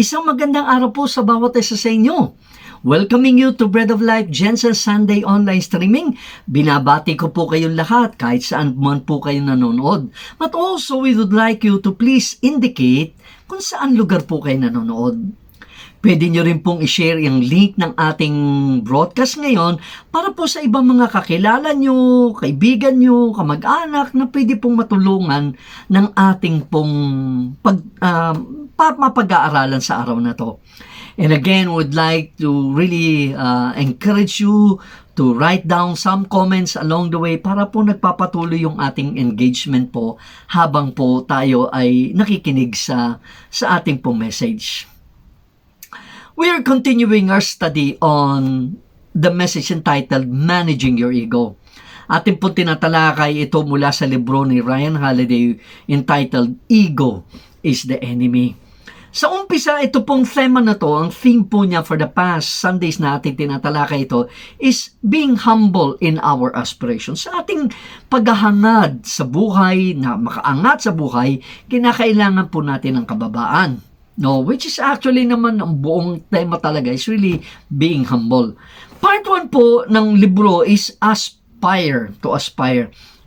Isang magandang araw po sa bawat isa sa inyo. Welcoming you to Bread of Life GenSan Sunday online streaming. Binabati ko po kayong lahat kahit saan man po kayo nanonood. But also we would like you to please indicate kung saan lugar po kayo nanonood. Pwede nyo rin pong i-share yung link ng ating broadcast ngayon para po sa ibang mga kakilala nyo, kaibigan nyo, kamag-anak na pwede pong matulungan ng ating pong mapag-aaralan sa araw na to. And again, would like to really encourage you to write down some comments along the way para po nagpapatuloy yung ating engagement po habang po tayo ay nakikinig sa ating pong message. We are continuing our study on the message entitled Managing Your Ego. Ating po tinatalakay ito mula sa libro ni Ryan Holiday entitled Ego is the Enemy. Sa umpisa, ito pong theme na to, ang theme po niya for the past Sundays na ating tinatalakay ito is being humble in our aspirations. Sa ating paghahangad sa buhay, na makaangat sa buhay, kinakailangan po natin ng kababaan. No, which is actually naman ang buong tema talaga is really being humble. Part 1 po ng libro is aspire.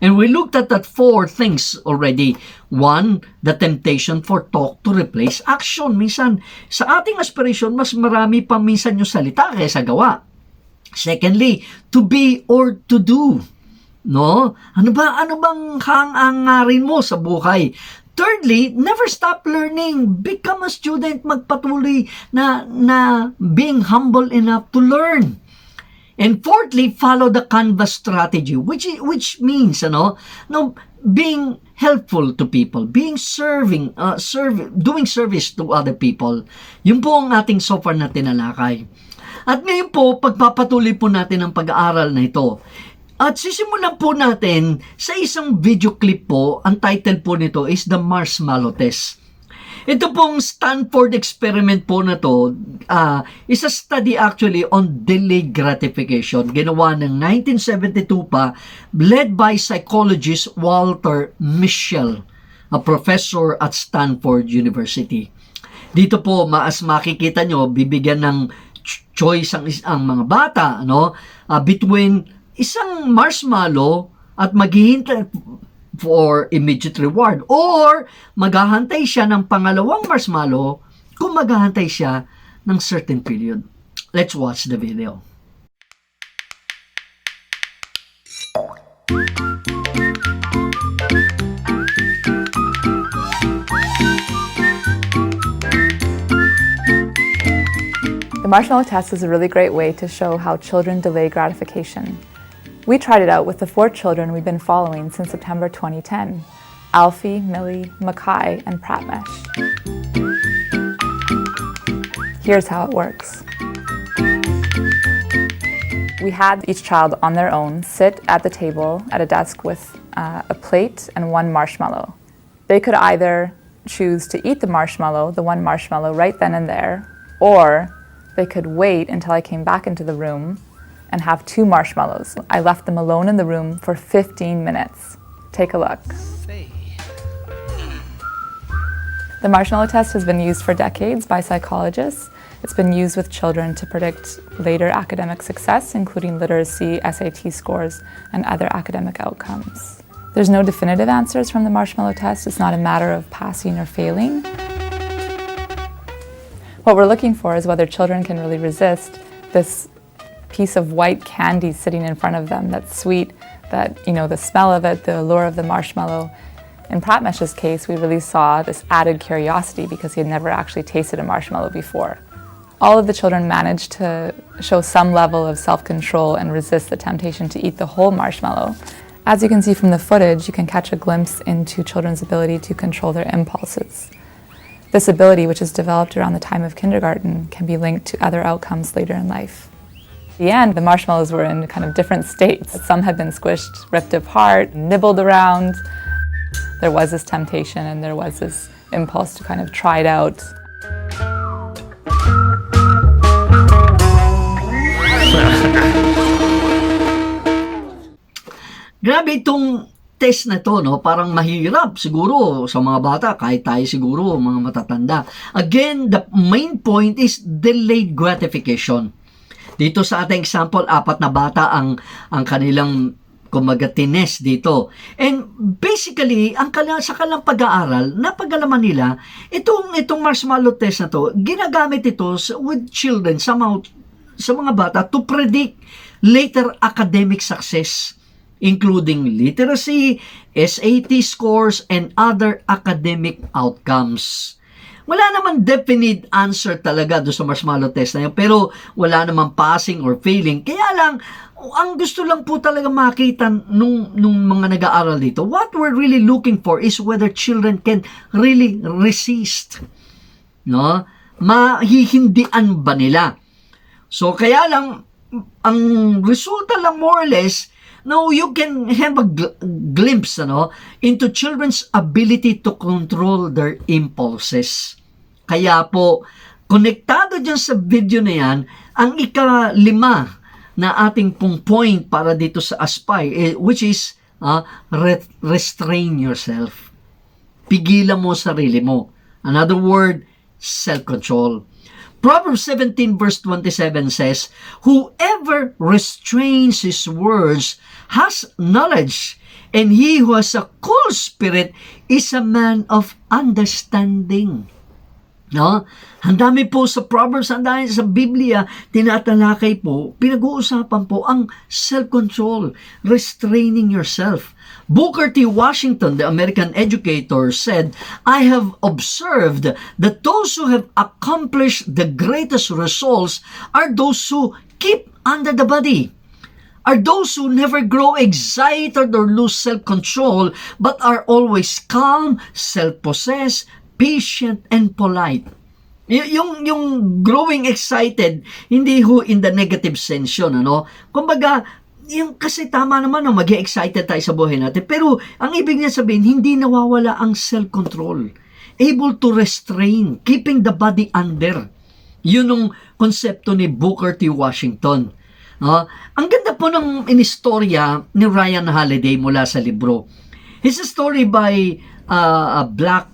And we looked at that 4 things already. 1, the temptation for talk to replace action. Minsan, sa ating aspiration, mas marami pa minsan yung salita kaysa gawa. Secondly, to be or to do. No? Ano bang hangarin mo sa buhay? Thirdly, never stop learning. Become a student, magpatuloy na being humble enough to learn. And fourthly, follow the canvas strategy, which means being helpful to people, being doing service to other people. Yun po ang ating so far na tinalakay. At ngayon po, pagpapatuloy po natin ang pag-aaral na ito. At sisimulan po natin sa isang video clip po. Ang title po nito is The Marshmallow Test. Ito pong Stanford experiment po na to is a study actually on delayed gratification. Ginawa ng 1972 pa, led by psychologist Walter Mischel, a professor at Stanford University. Dito po, makikita nyo, bibigyan ng choice ang mga bata between isang marshmallow at maghihintay for immediate reward or maghahantay siya ng pangalawang marshmallow kung maghahantay siya ng certain period. Let's watch the video. The marshmallow test is a really great way to show how children delay gratification. We tried it out with the 4 children we've been following since September 2010, Alfie, Millie, Mackay, and Pratmesh. Here's how it works. We had each child on their own sit at the table at a desk with a plate and 1 marshmallow. They could either choose to eat the one marshmallow right then and there, or they could wait until I came back into the room and have 2 marshmallows. I left them alone in the room for 15 minutes. Take a look. The marshmallow test has been used for decades by psychologists. It's been used with children to predict later academic success, including literacy, SAT scores, and other academic outcomes. There's no definitive answers from the marshmallow test. It's not a matter of passing or failing. What we're looking for is whether children can really resist this piece of white candy sitting in front of them that's sweet, that, the smell of it, the allure of the marshmallow. In Pratmesh's case, we really saw this added curiosity because he had never actually tasted a marshmallow before. All of the children managed to show some level of self-control and resist the temptation to eat the whole marshmallow. As you can see from the footage, you can catch a glimpse into children's ability to control their impulses. This ability, which is developed around the time of kindergarten, can be linked to other outcomes later in life. At the end, the marshmallows were in kind of different states. Some had been squished, ripped apart, nibbled around. There was this temptation and there was this impulse to kind of try it out. Grabe itong test na to, no, parang mahirap siguro sa mga bata, kahit tayo siguro, mga matatanda. Again, the main point is delayed gratification. Dito sa ating example, 4 na bata ang kanilang kumaga tines dito. And basically, sa kanilang pag-aaral, napagalaman nila, itong marshmallow test na to, ginagamit ito with children, somehow, sa mga bata, to predict later academic success, including literacy, SAT scores, and other academic outcomes. Wala naman definite answer talaga doon sa marshmallow test na yun, pero wala naman passing or failing. Kaya lang, ang gusto lang po talaga makita nung mga nag-aaral dito, what we're really looking for is whether children can really resist. No? Mahihindian ba nila? So, kaya lang, ang resulta lang more or less, no, you can have a glimpse into children's ability to control their impulses. Kaya po, konektado dyan sa video na yan, ang ika-5 na ating pong point para dito sa Aspire, which is restrain yourself. Pigilan mo sarili mo. Another word, self-control. Proverbs 17 verse 27 says, whoever restrains his words has knowledge, and he who has a cool spirit is a man of understanding. No? Ang dami po sa Proverbs, ang dami sa Biblia, tinatalakay po, pinag-uusapan po ang self-control, restraining yourself. Booker T. Washington, the American educator, said, I have observed that those who have accomplished the greatest results are those who keep under the body, are those who never grow excited or lose self-control, but are always calm, self-possessed, patient, and polite. Yung growing excited, hindi ho in the negative sense yun, Kumbaga, yung kasi tama naman, mag-e excited tayo sa buhay natin. Pero, ang ibig niya sabihin, hindi nawawala ang self-control. Able to restrain, keeping the body under. Yun ang konsepto ni Booker T. Washington. Ang ganda po ng inistorya ni Ryan Holiday mula sa libro. It's a story by a black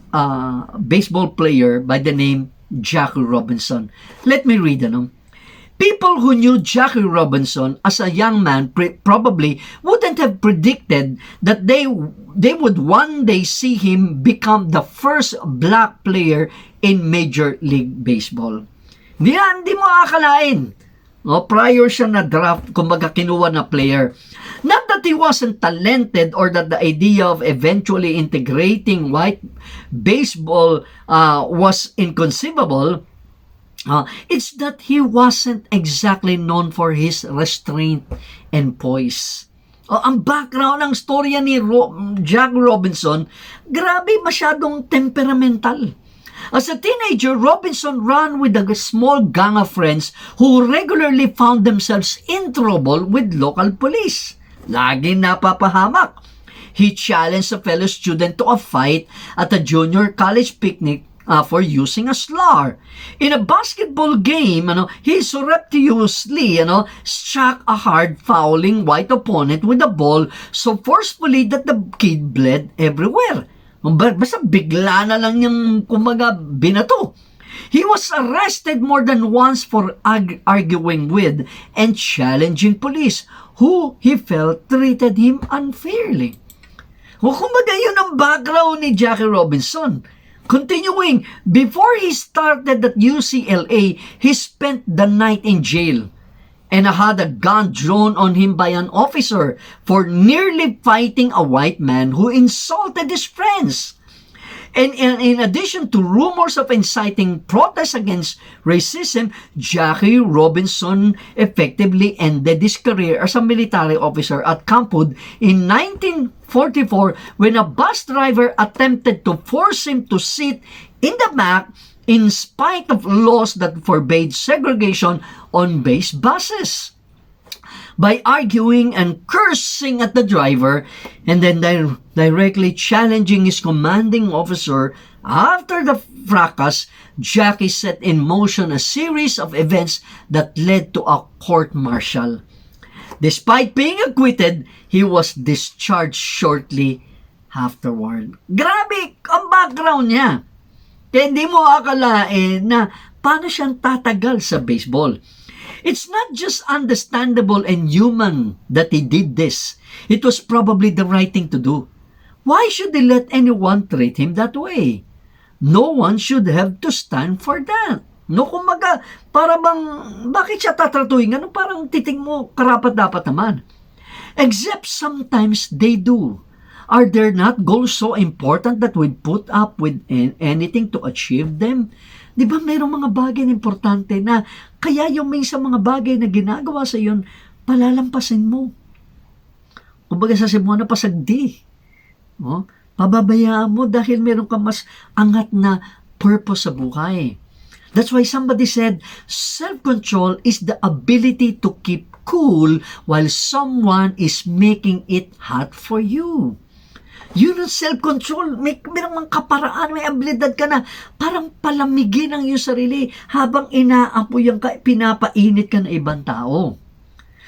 baseball player by the name Jackie Robinson. Let me read, People who knew Jackie Robinson as a young man probably wouldn't have predicted that they would one day see him become the first black player in Major League Baseball. Hindi mo akalain. Prior siya na draft, kumbaga kinuha na player. Not that he wasn't talented or that the idea of eventually integrating white baseball was inconceivable. It's that he wasn't exactly known for his restraint and poise. Ang background ng storya ni Jack Robinson, grabe, masyadong temperamental. As a teenager, Robinson ran with a small gang of friends who regularly found themselves in trouble with local police. Laging napapahamak. He challenged a fellow student to a fight at a junior college picnic for using a slur. In a basketball game, he surreptitiously, struck a hard fouling white opponent with a ball so forcefully that the kid bled everywhere. Basta bigla na lang niyang kumaga binato. He was arrested more than once for arguing with and challenging police who he felt treated him unfairly. Kumaga yun ang background ni Jackie Robinson. Continuing, before he started at UCLA, he spent the night in jail and had a gun drawn on him by an officer for nearly fighting a white man who insulted his friends. And in addition to rumors of inciting protests against racism, Jackie Robinson effectively ended his career as a military officer at Camp Hood in 1944 when a bus driver attempted to force him to sit in the back in spite of laws that forbade segregation on base buses. By arguing and cursing at the driver and then directly challenging his commanding officer, after the fracas, Jackie set in motion a series of events that led to a court-martial. Despite being acquitted, he was discharged shortly afterward. Grabe ang background niya. Kaya hindi mo akalain na paano siyang tatagal sa baseball. It's not just understandable and human that he did this. It was probably the right thing to do. Why should they let anyone treat him that way? No one should have to stand for that. No, kumaga, para bang, bakit siya tatratuhin? Ano parang titing mo, karapat-dapat naman. Except sometimes they do. Are there not goals so important that we'd put up with anything to achieve them? Di ba mayroong mga bagay na importante na kaya yung minsan mga bagay na ginagawa sa iyon, palalampasin mo. Kumbaga sa Cebuano, pasagdi. Oh, pababayaan mo dahil meron ka mas angat na purpose sa buhay. That's why somebody said, self-control is the ability to keep cool while someone is making it hot for you. Yun ang self-control. Meron mang kaparaan, may abilidad ka na parang palamigin ang iyong sarili habang inaapoy ka, pinapainit ka ng ibang tao.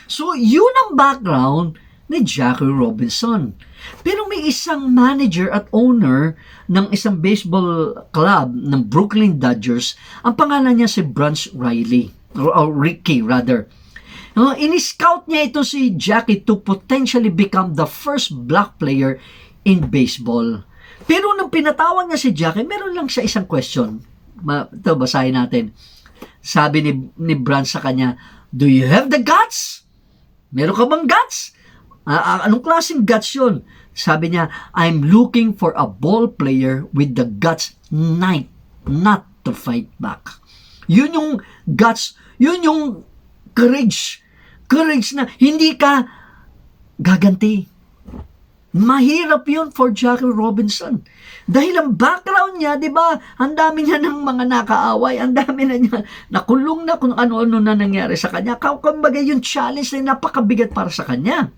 So, yun ang background ni Jackie Robinson. Pero may isang manager at owner ng isang baseball club ng Brooklyn Dodgers. Ang pangalan niya si Ricky rather. In-scout niya ito si Jackie to potentially become the first black player in baseball. Pero nung pinatawag niya si Jackie, meron lang siya isang question. Ito, basahin natin. Sabi ni Brand sa kanya, "Do you have the guts? Meron ka bang guts?" Anong klaseng guts yun? Sabi niya, "I'm looking for a ball player with the guts not to fight back." Yun yung guts, yun yung courage. Courage na hindi ka gaganti. Mahirap yun for Jackie Robinson. Dahil ang background niya, di ba, ang dami niya ng mga nakaaway, ang dami na niya nakulong na kung ano-ano na nangyari sa kanya. Kumbaga yung challenge na napakabigat para sa kanya.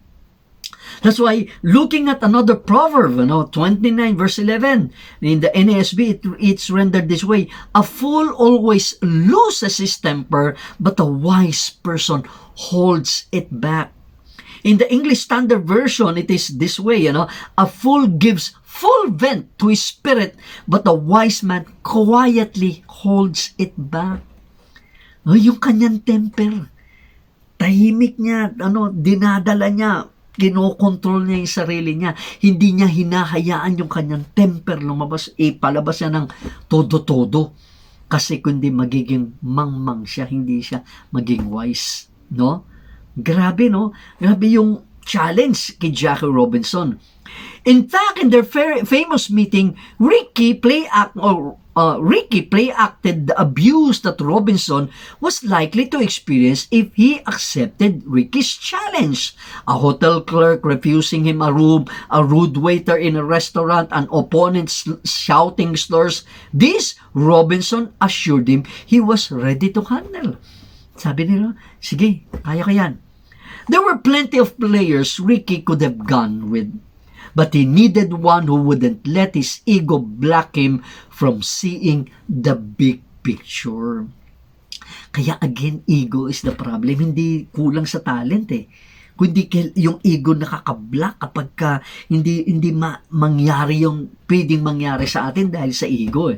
That's why, looking at another proverb, 29 verse 11, in the NASB, it's rendered this way, "A fool always loses his temper, but a wise person holds it back." In the English Standard Version, it is this way, "A fool gives full vent to his spirit, but a wise man quietly holds it back." Yung kanyang temper, tahimik niya, dinadala niya, kinokontrol niya yung sarili niya. Hindi niya hinahayaan yung kanyang temper lumabas, palabas niya ng todo-todo. Kasi kundi magiging mangmang siya, hindi siya maging wise. No? Grabe, no? Grabe yung challenge kay Jackie Robinson. In fact, in their famous meeting, Ricky play-acted the abuse that Robinson was likely to experience if he accepted Ricky's challenge. A hotel clerk refusing him a room, a rude waiter in a restaurant, an opponent shouting slurs. This, Robinson assured him he was ready to handle. Sabi nila, sige, kaya ka yan. There were plenty of players Ricky could have gone with, but he needed one who wouldn't let his ego block him from seeing the big picture. Kaya again, ego is the problem. Hindi kulang sa talent kundi yung ego nakaka-block kapag hindi mangyari yung pwedeng mangyari sa atin dahil sa ego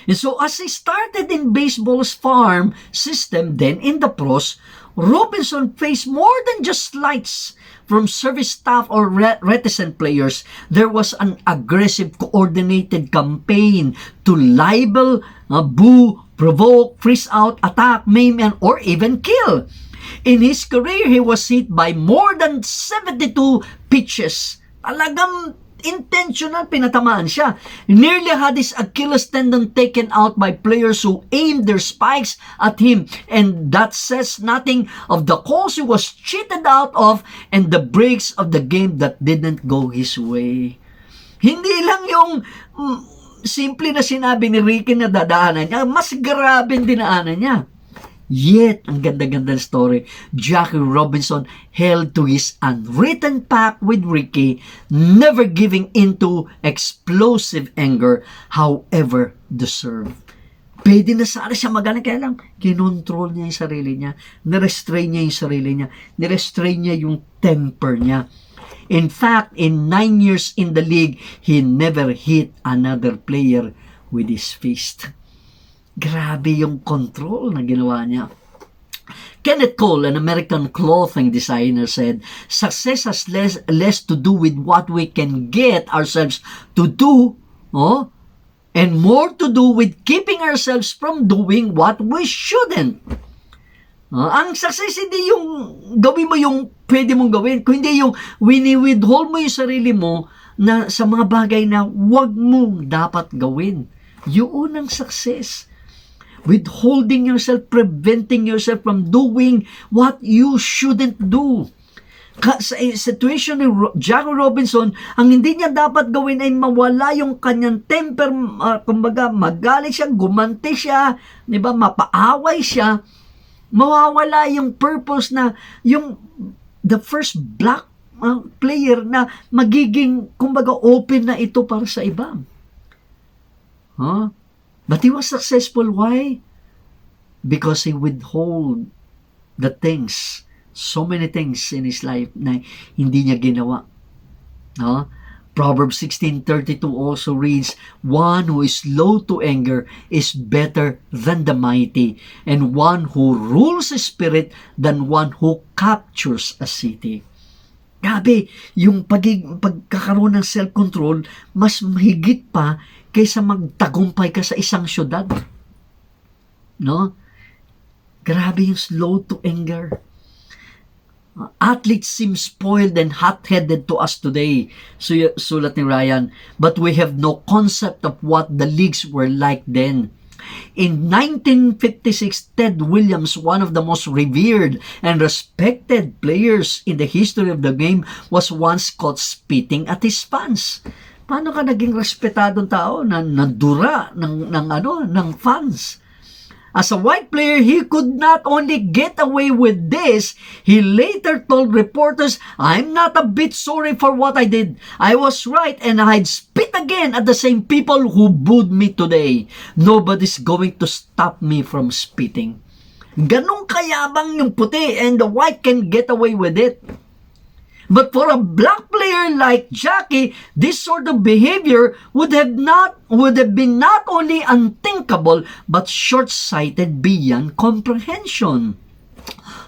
And so as he started in baseball's farm system, then in the pros, Robinson faced more than just slights from service staff or reticent players. There was an aggressive, coordinated campaign to libel, boo, provoke, freeze out, attack, maim, or even kill. In his career, he was hit by more than 72 pitches. Talagang intentional pinatamaan siya. Nearly had his Achilles tendon taken out by players who aimed their spikes at him, and that says nothing of the calls he was cheated out of and the breaks of the game that didn't go his way. Hindi lang yung simple na sinabi ni Ricky na dadaanan niya, mas grabe ang dinaanan niya. Yet, ang ganda-ganda story, Jackie Robinson held to his unwritten pact with Ricky, never giving into explosive anger, however deserved. Pwede na sana siya magaling, kaya lang, kinontrol niya yung sarili niya, nirestrain niya yung sarili niya, nirestrain niya yung temper niya. In fact, in 9 years in the league, he never hit another player with his fist. Grabe yung control na ginawa niya. Kenneth Cole, an American clothing designer, said, "Success has less to do with what we can get ourselves to do, and more to do with keeping ourselves from doing what we shouldn't." Ang success hindi yung gawin mo yung pwede mong gawin, kundi yung wini-withhold mo yung sarili mo na sa mga bagay na wag mong dapat gawin. Yun ang success. Withholding yourself, preventing yourself from doing what you shouldn't do. Sa situation ni Jackie Robinson, ang hindi niya dapat gawin ay mawala yung kanyang temper, kumbaga magalit siya, gumanti siya, di ba, mapaaway siya, mawawala yung purpose na yung the first black player na magiging, kumbaga, open na ito para sa iba. But he was successful. Why? Because he withhold the things, so many things in his life na hindi niya ginawa. Proverbs 16:32 also reads, "One who is slow to anger is better than the mighty, and one who rules his spirit than one who captures a city." Grabe, yung pagkakaroon ng self-control, mas mahigit pa kaysa magtagumpay ka sa isang syudad. Grabe yung slow to anger. Athletes seem spoiled and hot-headed to us today, sulat ni Ryan, but we have no concept of what the leagues were like then. In 1956, Ted Williams, one of the most revered and respected players in the history of the game, was once caught spitting at his fans. Paano ka naging respetadong tao na nadura ng fans? As a white player, he could not only get away with this, he later told reporters, "I'm not a bit sorry for what I did. I was right and I'd spit again at the same people who booed me today. Nobody's going to stop me from spitting." Ganong kayabang yung puti and the white can get away with it. But for a black player like Jackie, this sort of behavior would have been not only unthinkable but short-sighted beyond comprehension.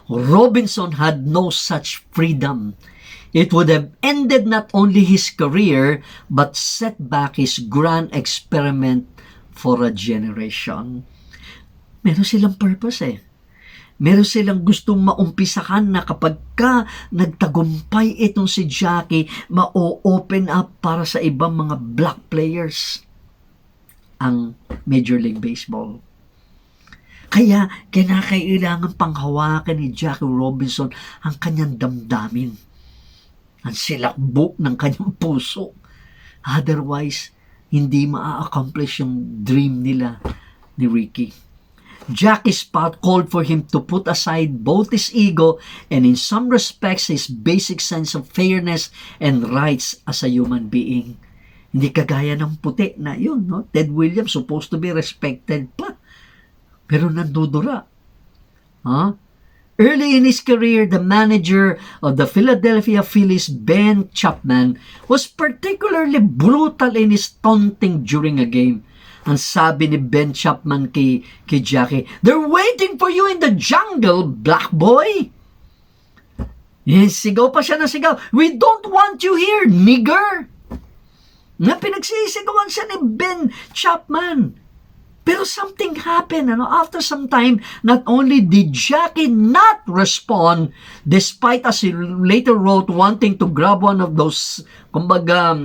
Robinson had no such freedom. It would have ended not only his career but set back his grand experiment for a generation. Meron silang purpose Meron silang gustong maumpisahan na kapag ka nagtagumpay itong si Jackie, ma-open up para sa ibang mga black players ang Major League Baseball. Kaya kinakailangan panghawakan ni Jackie Robinson ang kanyang damdamin, ang silakbo ng kanyang puso. Otherwise, hindi ma-accomplish yung dream nila ni Ricky. Jackie's path called for him to put aside both his ego and in some respects his basic sense of fairness and rights as a human being. Hindi kagaya ng puti na yun, Ted Williams, supposed to be respected pa. Pero nandudura. Early in his career, the manager of the Philadelphia Phillies, Ben Chapman, was particularly brutal in his taunting during a game. Ang sabi ni Ben Chapman kay Jackie, "They're waiting for you in the jungle, black boy." Sigaw pa siya ng sigaw, "We don't want you here, nigger." Pinagsisigawan siya ni Ben Chapman. Pero something happened. After some time, not only did Jackie not respond, despite as he later wrote, wanting to grab one of those, kumbaga,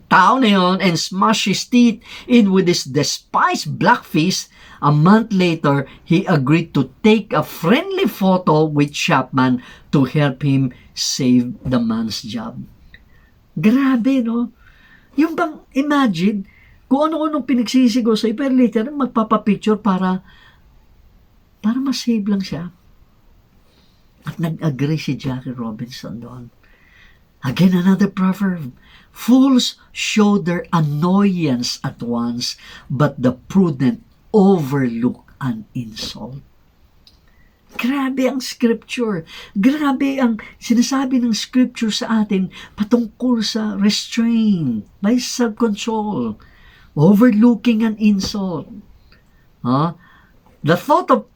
tao na yun and smash his teeth in with his despised black fist. A month later, he agreed to take a friendly photo with Chapman to help him save the man's job. Grabe, Yung bang, imagine, kung ano-anong pinagsisigaw sa'yo, pero later, magpapapicture para masave lang siya. At nag-agree si Jackie Robinson doon. Again, another proverb. Fools show their annoyance at once, but the prudent overlook an insult. Grabe ang scripture. Grabe ang sinasabi ng scripture sa atin patungkol sa restraint, by self-control, overlooking an insult. The thought of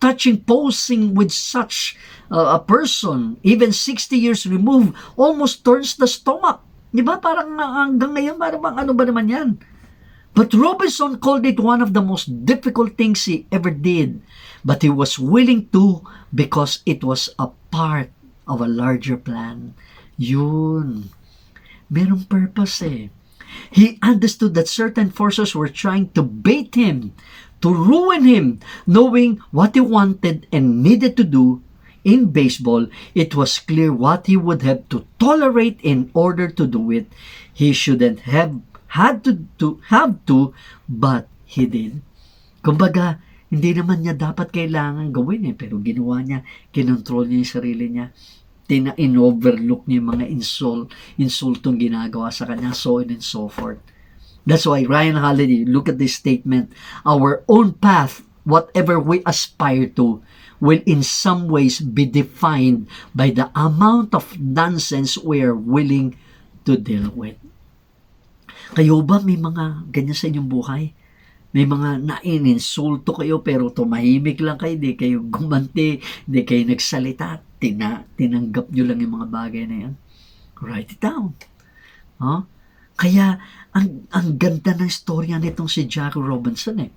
posing with such a person, even 60 years removed, almost turns the stomach. Di ba? Parang hanggang ngayon, parang ano ba naman yan? But Robinson called it one of the most difficult things he ever did. But he was willing to because it was a part of a larger plan. Yun. Merong purpose eh. He understood that certain forces were trying to bait him, to ruin him, knowing what he wanted and needed to do. In baseball, it was clear what he would have to tolerate in order to do it. He shouldn't have had to, but he did. Kumbaga, hindi naman niya dapat kailangan gawin eh, pero ginawa niya, kinontrol niya yung sarili niya, in-overlook niya yung mga insultong ginagawa sa kanya, so on and so forth. That's why Ryan Holiday, look at this statement, our own path, whatever we aspire to, will in some ways be defined by the amount of nonsense we are willing to deal with. Kayo ba may mga ganyan sa inyong buhay? May mga naininsulto kayo pero tumahimik lang kayo, di kayo gumanti, di kayo nagsalita, tinanggap nyo lang yung mga bagay na yan. Write it down. Kaya, ang ganda ng storya nitong si Jackie Robinson eh.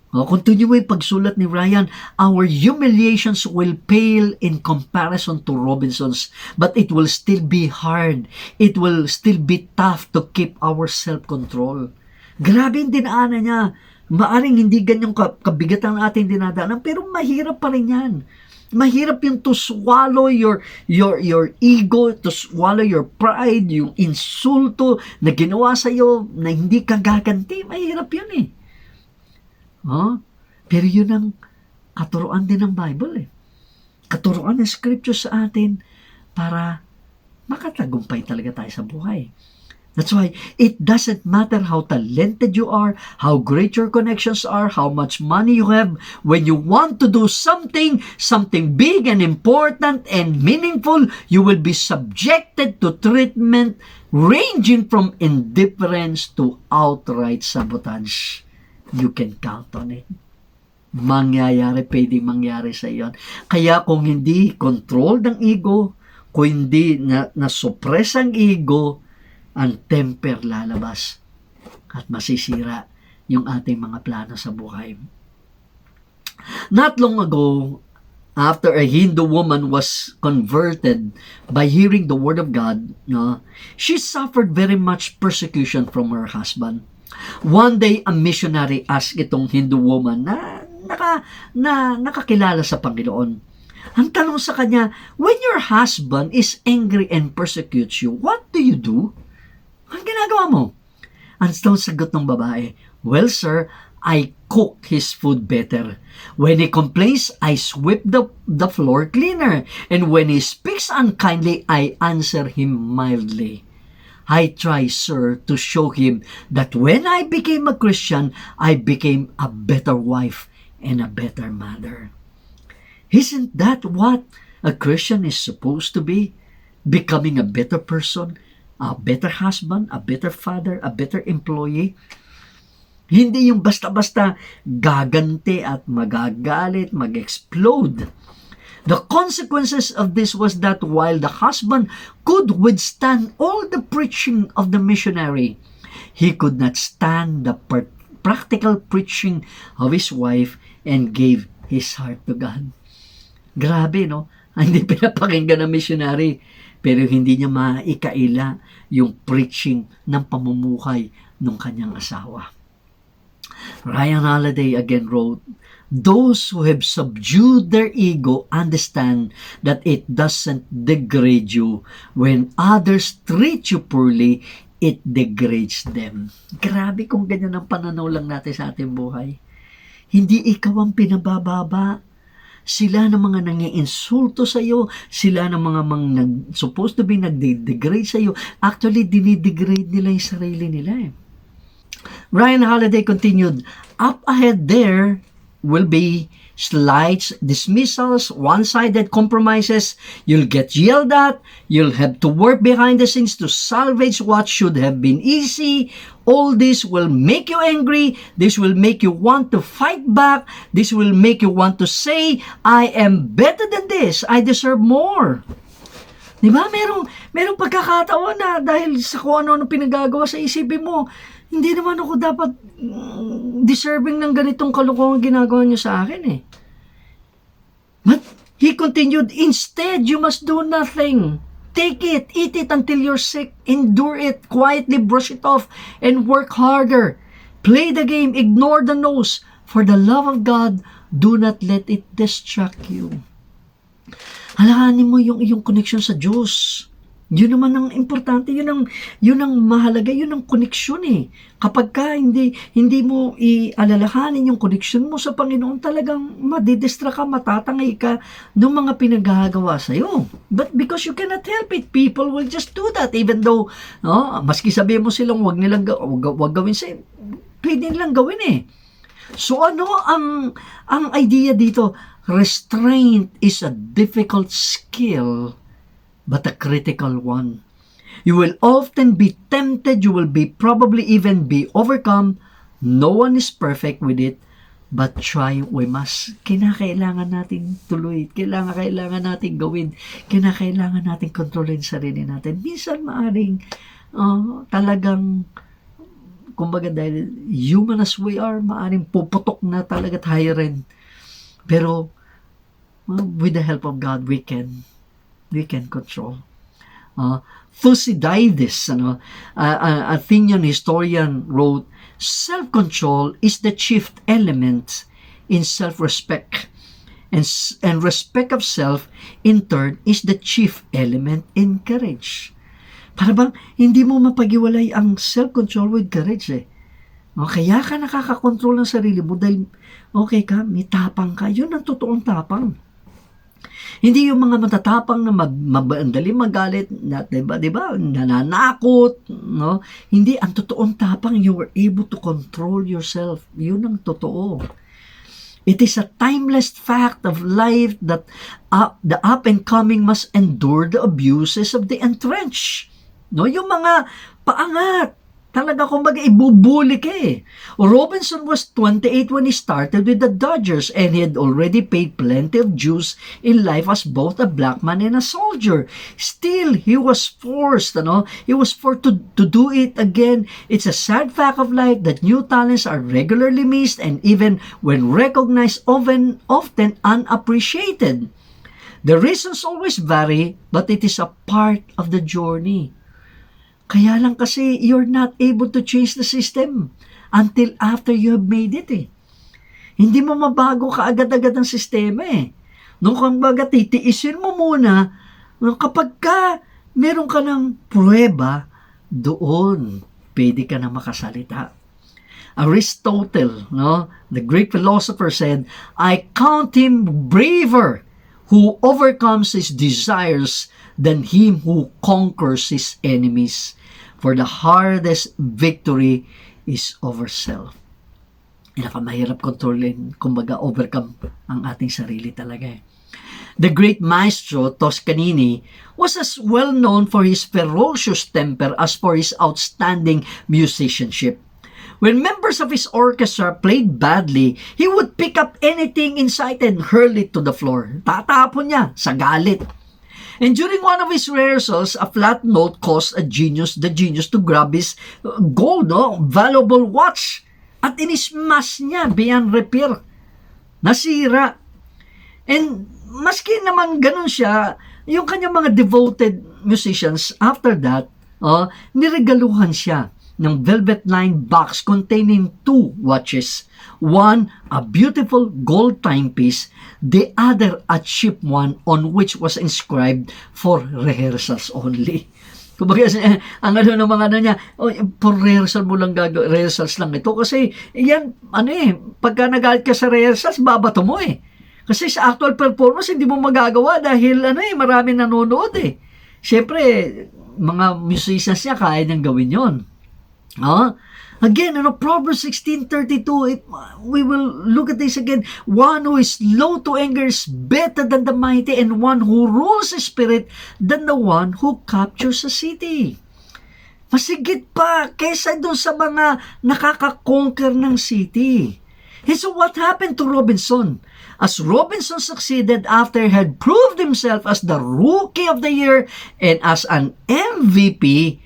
Continue mo yung pagsulat ni Ryan, our humiliations will pale in comparison to Robinson's, but it will still be hard. It will still be tough to keep our self-control. Grabe yung dinaanan niya. Maaring hindi ganyang kabigat ang ating dinadaanan, pero mahirap pa rin yan. Mahirap yung to swallow your ego, to swallow your pride, yung insulto na ginawa sa'yo na hindi ka gaganti. Mahirap yun eh. Pero yun ang katuruan din ng Bible eh. Katuruan ng scripture sa atin para makatagumpay talaga tayo sa buhay. That's why it doesn't matter how talented you are, how great your connections are, how much money you have. When you want to do something big and important and meaningful, you will be subjected to treatment ranging from indifference to outright sabotage. You can count on it. Pwedeng mangyari sa iyon. Kaya kung hindi control ng ego, kung hindi na-suppress ang ego, ang temper lalabas at masisira yung ating mga plano sa buhay. Not long ago, after a Hindu woman was converted by hearing the word of God, she suffered very much persecution from her husband. One day, a missionary asked itong Hindu woman na nakakilala sa Panginoon. Ang tanong sa kanya, when your husband is angry and persecutes you, what do you do? Ang ginagawa mo? Ang sagot ng babae, well sir, I cook his food better. When he complains, I sweep the floor cleaner. And when he speaks unkindly, I answer him mildly. I try, sir, to show him that when I became a Christian, I became a better wife and a better mother. Isn't that what a Christian is supposed to be? Becoming a better person, a better husband, a better father, a better employee. Hindi yung basta-basta gaganti at magagalit, mag-explode. The consequences of this was that while the husband could withstand all the preaching of the missionary, he could not stand the practical preaching of his wife and gave his heart to God. Grabe, no? Hindi pinapakinggan ng missionary, pero hindi niya maikaila yung preaching ng pamumuhay ng kanyang asawa. Ryan Holiday again wrote, those who have subdued their ego understand that it doesn't degrade you. When others treat you poorly, it degrades them. Grabe kung ganyan ang pananaw lang natin sa ating buhay. Hindi ikaw ang pinabababa. Sila ng mga nangiinsulto sa iyo, sila ng mga supposed to be nagde-degrade sa iyo. Actually, dinidegrade nila yung sarili nila eh. Ryan Holiday continued, up ahead there will be slights, dismissals, one-sided compromises. You'll get yelled at. You'll have to work behind the scenes to salvage what should have been easy. All this will make you angry. This will make you want to fight back. This will make you want to say, I am better than this. I deserve more. Diba? Merong pagkakataon na dahil sa kung ano pinagagawa sa isipin mo, hindi naman ako dapat deserving ng ganitong kalokohan ginagawa niyo sa akin eh. But he continued, instead, you must do nothing. Take it, eat it until you're sick, endure it, quietly brush it off, and work harder. Play the game, ignore the no's. For the love of God, do not let it distract you. Halahanin mo yung iyong connection sa Diyos. Yun naman ang importante, yun ang mahalaga, yun ang koneksyon eh. Kapag ka hindi mo ialalahanin yung koneksyon mo sa Panginoon, talagang madidistra ka, matatangay ka ng mga pinagagawa sa iyo. But because you cannot help it, people will just do that even though, no, maski sabihin mo silang wag gawin sa pwede nilang gawin eh. So ano ang idea dito? Restraint is a difficult skill but a critical one. You will often be tempted, you will probably even be overcome. No one is perfect with it, but try we must. Kinakailangan natin tuloy, kailangan natin gawin, kinakailangan natin kontrolin sarili natin. Minsan maaring talagang, kumbaga dahil human as we are, maaring puputok na talaga tayo rin. Pero with the help of God, we can control. Thucydides, a Athenian historian, wrote, self-control is the chief element in self-respect, and respect of self, in turn, is the chief element in courage. Para bang hindi mo mapag-iwalay ang self-control with courage eh. Kaya ka nakakakontrol ng sarili mo dahil okay ka, may tapang ka. Yun ang totoong tapang. Hindi yung mga matatapang na madali magalit, diba? Nananakot, no? Hindi, ang totoong tapang, you were able to control yourself. Yun ang totoo. It is a timeless fact of life that the up and coming must endure the abuses of the entrenched. No, yung mga paangat, talaga kumbaga ibubuli ka eh. Robinson was 28 when he started with the Dodgers and he had already paid plenty of dues in life as both a black man and a soldier. Still, he was forced to do it again. It's a sad fact of life that new talents are regularly missed and even when recognized, often unappreciated. The reasons always vary, but it is a part of the journey. Kaya lang kasi you're not able to change the system until after you have made it eh. Hindi mo mabago kaagad-agad ang sistema eh. Nung kumbaga titiisin mo muna, kapag ka meron ka ng pruweba, doon pwede ka na makasalita. Aristotle, the Greek philosopher said, I count him braver who overcomes his desires than him who conquers his enemies. For the hardest victory is over self. Pinakamahirap kontrolin, kumbaga overcome ang ating sarili talaga eh. The great maestro Toscanini was as well known for his ferocious temper as for his outstanding musicianship. When members of his orchestra played badly, he would pick up anything in sight and hurl it to the floor. Tatapon niya sa galit. And during one of his rehearsals, a flat note caused the genius to grab his gold, valuable watch. At inismash niya beyond repair. Nasira. And maski naman ganun siya, yung kanyang mga devoted musicians, after that, niregaluhan siya ng velvet-lined box containing 2 watches. One, a beautiful gold timepiece. The other, a cheap one on which was inscribed for rehearsals only. Kumbaga, ang ng mga niya, for rehearsal mo lang rehearsals lang ito. Kasi, yan, pagka nagalit ka sa rehearsals, babato mo eh. Kasi sa actual performance, hindi mo magagawa dahil marami nanonood eh. Siyempre, mga musicians niya kaya niyang gawin yon. Again, Proverbs 16:32, we will look at this again. One who is slow to anger is better than the mighty, and one who rules the spirit than the one who captures a city. Masigit pa kaysa doon sa mga nakaka-conquer ng city. And so what happened to Robinson? As Robinson succeeded after he had proved himself as the Rookie of the Year and as an MVP,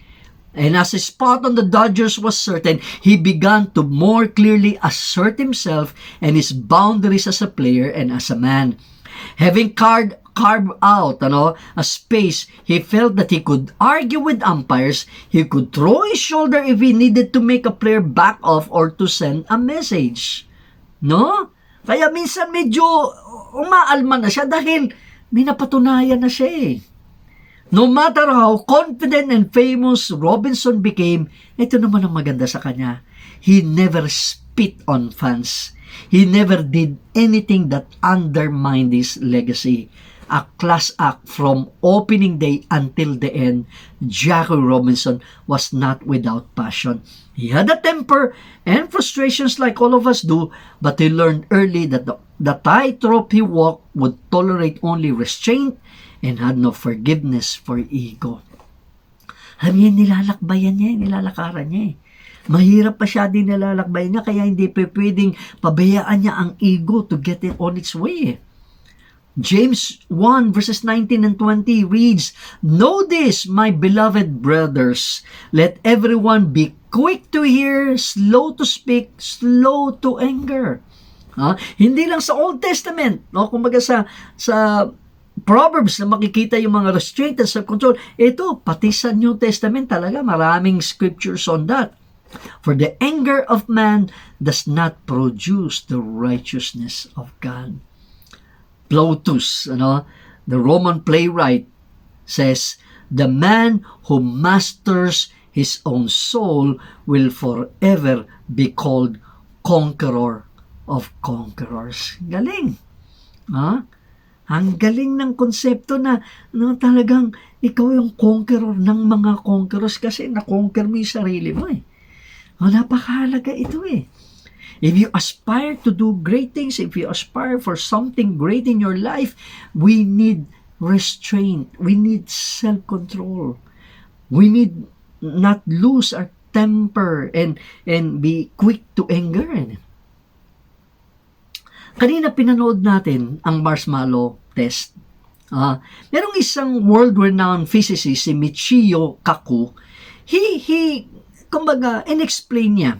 and as his spot on the Dodgers was certain, he began to more clearly assert himself and his boundaries as a player and as a man. Having carved out a space, he felt that he could argue with umpires, he could throw his shoulder if he needed to make a player back off or to send a message. No? Kaya minsan medyo umaalma na siya dahil may napatunayan na siya eh. No matter how confident and famous Robinson became, ito naman ang maganda sa kanya. He never spit on fans. He never did anything that undermined his legacy. A class act from opening day until the end, Jackie Robinson was not without passion. He had a temper and frustrations like all of us do, but he learned early that the tightrope he walked would tolerate only restraint and had no forgiveness for ego. Alam niya, nilalakbayan niya, nilalakaran niya eh. Mahirap pa siya din nilalakbayan niya, kaya hindi pwedeng pabayaan niya ang ego to get it on its way. James 1 verses 19 and 20 reads, "Know this, my beloved brothers, let everyone be quick to hear, slow to speak, slow to anger." Hindi lang sa Old Testament, kumbaga sa Proverbs na makikita yung mga restraint and self-control. Ito, pati sa New Testament talaga, maraming scriptures on that. For the anger of man does not produce the righteousness of God. Plautus, the Roman playwright, says, "The man who masters his own soul will forever be called conqueror of conquerors." Galing. Ang galing ng konsepto na talagang ikaw yung conqueror ng mga conquerors kasi na-conquer mo yung sarili mo eh. Napakahalaga ito eh. If you aspire to do great things, if you aspire for something great in your life, we need restraint. We need self-control. We need not lose our temper and be quick to anger. Kanina pinanood natin ang marshmallow test. Merong isang world-renowned physicist, si Michio Kaku. He kumbaga, in-explain niya,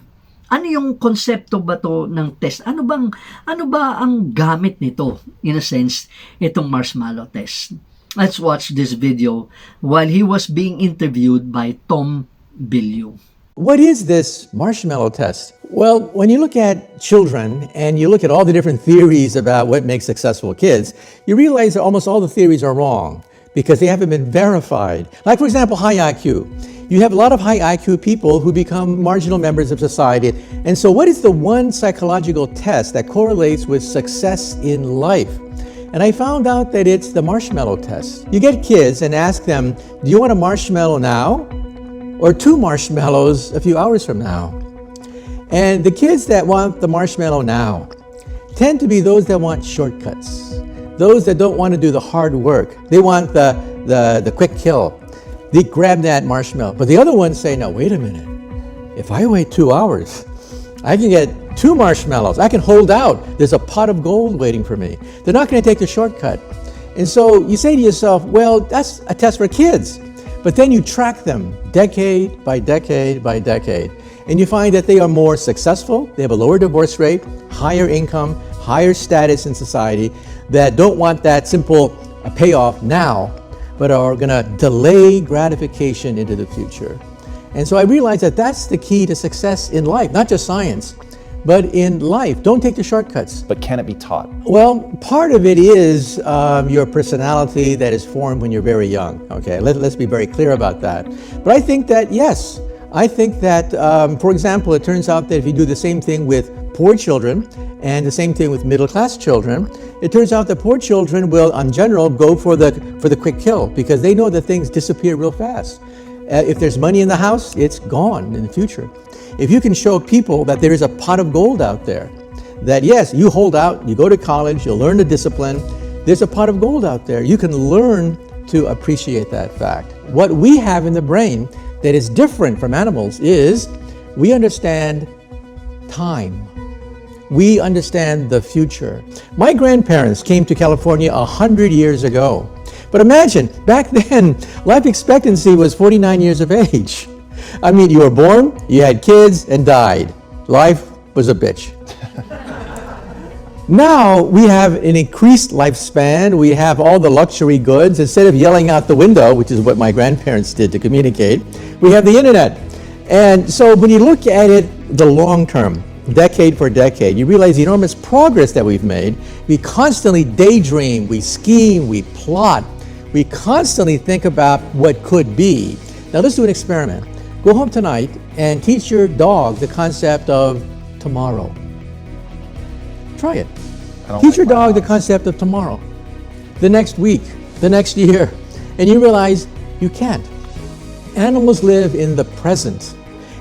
ano yung konsepto ba to ng test? Ano ba ang gamit nito, in a sense, itong marshmallow test? Let's watch this video while he was being interviewed by Tom Bilyeu. What is this marshmallow test? Well, when you look at children and you look at all the different theories about what makes successful kids, you realize that almost all the theories are wrong because they haven't been verified. Like, for example, high IQ. You have a lot of high IQ people who become marginal members of society. And so what is the one psychological test that correlates with success in life? And I found out that it's the marshmallow test. You get kids and ask them, do you want a marshmallow now? Or 2 marshmallows a few hours from now? And the kids that want the marshmallow now tend to be those that want shortcuts. Those that don't want to do the hard work. They want the quick kill. They grab that marshmallow. But the other ones say, no, wait a minute. If I wait 2 hours, I can get 2 marshmallows. I can hold out. There's a pot of gold waiting for me. They're not going to take the shortcut. And so you say to yourself, well, that's a test for kids. But then you track them decade by decade by decade. And you find that they are more successful. They have a lower divorce rate, higher income, higher status in society, that don't want that simple payoff now, but are going to delay gratification into the future. And so I realized that that's the key to success in life, not just science, but in life. Don't take the shortcuts. But can it be taught? Well, part of it is your personality that is formed when you're very young. Okay, let's be very clear about that. But I think that, yes, I think that, for example, it turns out that if you do the same thing with poor children and the same thing with middle-class children, It turns out that poor children will, in general, go for the quick kill because they know that things disappear real fast. If there's money in the house, it's gone in the future. If you can show people that there is a pot of gold out there, that yes, you hold out, you go to college, you'll learn the discipline, there's a pot of gold out there. You can learn to appreciate that fact. What we have in the brain that is different from animals is we understand time. We understand the future. My grandparents came to California 100 years ago. But imagine, back then, life expectancy was 49 years of age. I mean, you were born, you had kids, and died. Life was a bitch. Now we have an increased lifespan. We have all the luxury goods. Instead of yelling out the window, which is what my grandparents did to communicate, we have the internet. And so when you look at it the long term, decade for decade, you realize the enormous progress that we've made. We constantly daydream, we scheme, we plot. We constantly think about what could be. Now let's do an experiment. Go home tonight and teach your dog the concept of tomorrow. Try it. Teach your dog the concept of tomorrow, the next week, the next year, and you realize you can't. Animals live in the present.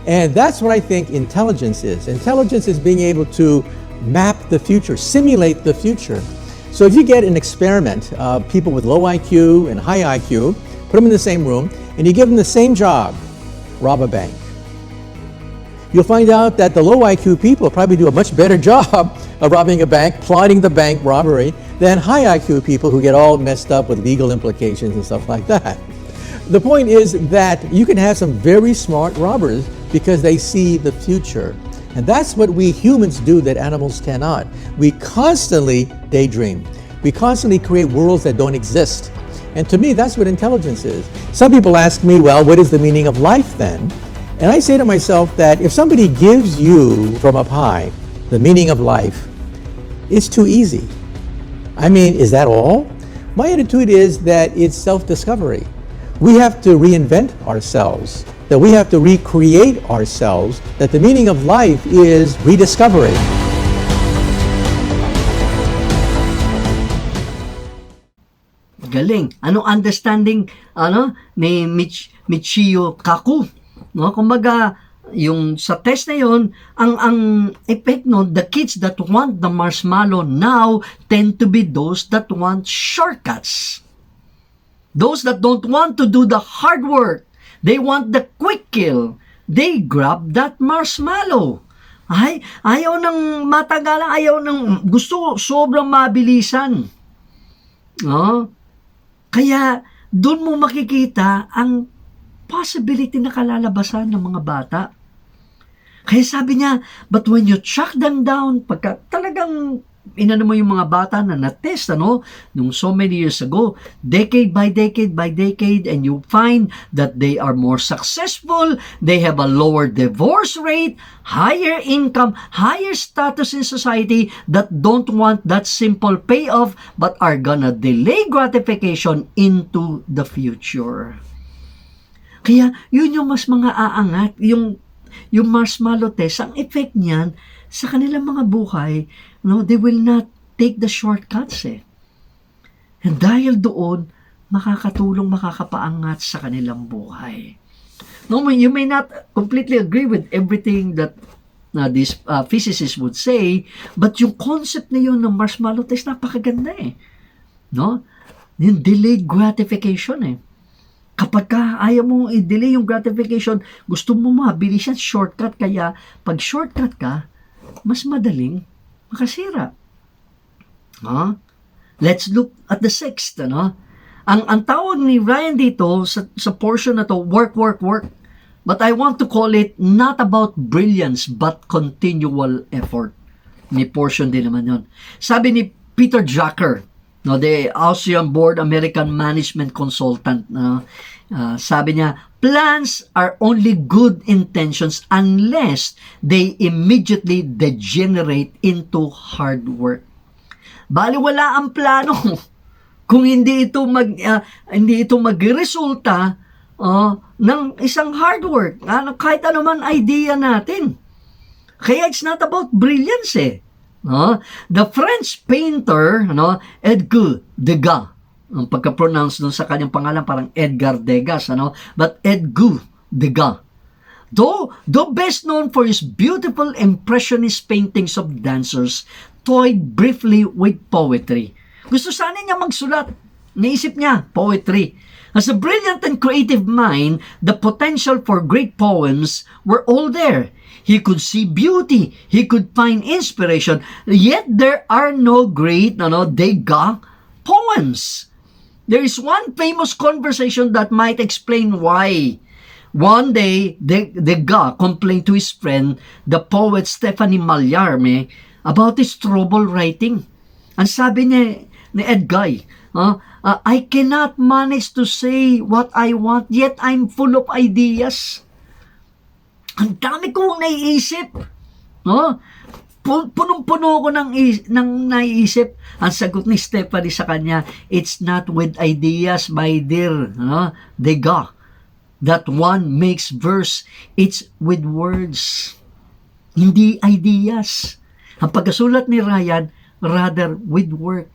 And that's what I think intelligence is. Intelligence is being able to map the future, simulate the future. So if you get an experiment, people with low IQ and high IQ, put them in the same room, and you give them the same job, rob a bank. You'll find out that the low IQ people probably do a much better job of robbing a bank, plotting the bank robbery, than high IQ people who get all messed up with legal implications and stuff like that. The point is that you can have some very smart robbers because they see the future. And that's what we humans do that animals cannot. We constantly daydream. We constantly create worlds that don't exist. And to me, that's what intelligence is. Some people ask me, well, what is the meaning of life then? And I say to myself that if somebody gives you from up high the meaning of life, it's too easy. I mean, is that all? My attitude is that it's self-discovery. We have to reinvent ourselves, that we have to recreate ourselves, that the meaning of life is rediscovery. Galing. Anong understanding ni Michio Kaku? No, kumbaga yung sa test na yon, ang effect no, the kids that want the marshmallow now tend to be those that want shortcuts. Those that don't want to do the hard work, they want the quick kill, they grab that marshmallow. Ay, ayaw ng matagalan, ayaw ng gusto sobrang mabilisan. No? Kaya doon mo makikita ang possibility na kalalabasan ng mga bata. Kaya sabi niya, but when you track them down, pagka talagang inano mo yung mga bata na na-test, nung so many years ago, decade by decade, and you find that they are more successful, they have a lower divorce rate, higher income, higher status in society, that don't want that simple payoff, but are gonna delay gratification into the future. Kaya, yun yung mas mga aangat, yung marshmallow test, ang effect niyan sa kanilang mga buhay, they will not take the shortcuts And dahil doon, makakapaangat sa kanilang buhay. No, you may not completely agree with everything that these physicists would say, but yung concept na yun ng marshmallow test, napakaganda No? Yung delayed gratification Kapag ayaw mong i-delay yung gratification, gusto mo mabilis yan, shortcut. Kaya, pag shortcut ka, mas madaling makasira. Let's look at the sixth. Ang tawag ni Ryan dito sa portion na to, work. But I want to call it not about brilliance, but continual effort. May portion din naman yun. Sabi ni Peter Drucker, the Austrian Board American Management Consultant, sabi niya, plans are only good intentions unless they immediately degenerate into hard work. Bali wala ang plano kung hindi ito magresulta ng isang hard work. Kahit ano man idea natin. Kaya it's not about brilliance No? The French painter, Edgar Degas, ang pagka-pronounce dun sa kanyang pangalan parang Edgar Degas, but Edgar Degas. Though best known for his beautiful impressionist paintings of dancers, toyed briefly with poetry. Gusto sana niya magsulat. Naisip niya, poetry. As a brilliant and creative mind, the potential for great poems were all there. He could see beauty. He could find inspiration. Yet there are no great, Degas poems. There is one famous conversation that might explain why. One day, Degas complained to his friend, the poet Stephanie Mallarmé, about his trouble writing. Ang sabi ni Edgar, I cannot manage to say what I want, yet I'm full of ideas. Ang dami kong naiisip. Punong-puno ko ng naiisip. Ang sagot ni Stephanie sa kanya, it's not with ideas, my dear Degas, that one makes verse. It's with words. Hindi ideas. Ang pagkasulat ni Ryan, rather with work.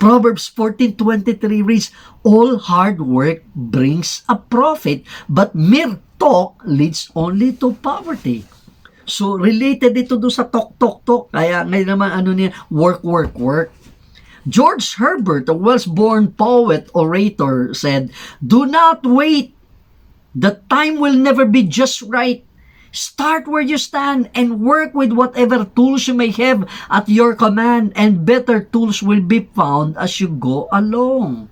Proverbs 14:23 reads, all hard work brings a profit, but mere talk leads only to poverty. So, related ito doon sa talk. Kaya ngayon naman, work. George Herbert, a Welsh-born poet, orator, said, do not wait. The time will never be just right. Start where you stand and work with whatever tools you may have at your command, and better tools will be found as you go along.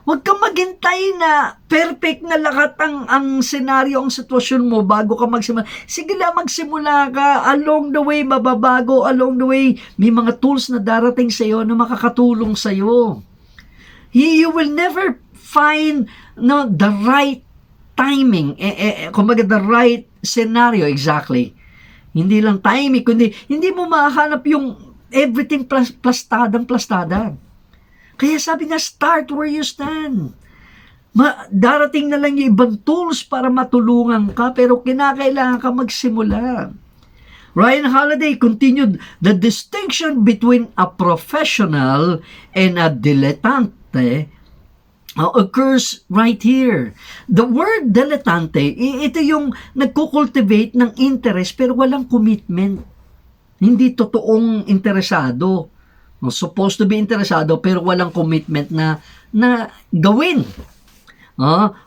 Huwag kang maghintay na perfect na lahat ang senaryo, ang sitwasyon mo bago ka magsimula. Sige lang, magsimula ka. Along the way, mababago. Along the way, may mga tools na darating sa iyo na makakatulong sa iyo. You will never find the right timing, kumbaga the right scenario exactly. Hindi lang timing, kundi hindi mo makahanap yung everything plastadang-plastada. Kaya sabi nga, start where you stand. Darating na lang yung ibang tools para matulungan ka, pero kinakailangan ka magsimula. Ryan Holiday continued, the distinction between a professional and a dilettante occurs right here. The word dilettante, ito yung nagkukultivate ng interest pero walang commitment. Hindi totoong interesado. Supposed to be interesado pero walang commitment na gawin.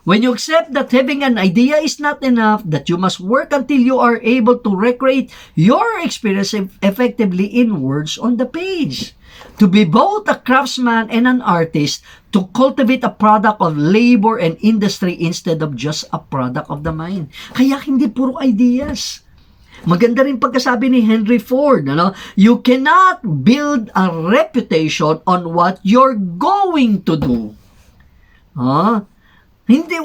When you accept that having an idea is not enough, that you must work until you are able to recreate your experience effectively in words on the page. To be both a craftsman and an artist, to cultivate a product of labor and industry instead of just a product of the mind. Kaya hindi puro ideas. Maganda rin pagkasabi ni Henry Ford, you cannot build a reputation on what you're going to do. Hindi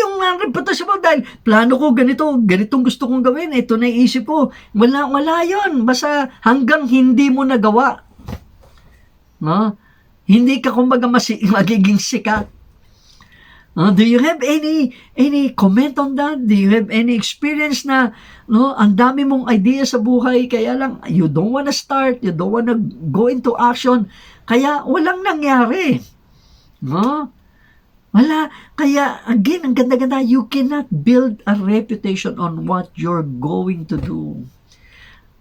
yung reputation mo dahil plano ko ganitong gusto kong gawin, ito naisip ko. Wala yon. Basta hanggang hindi mo nagawa. Hindi ka kumbaga magiging sikat. Do you have any comment on that? Do you have any experience na ang dami mong idea sa buhay kaya lang you don't wanna start, you don't wanna go into action, kaya walang nangyari. Wala. Kaya again, ang ganda-ganda, you cannot build a reputation on what you're going to do.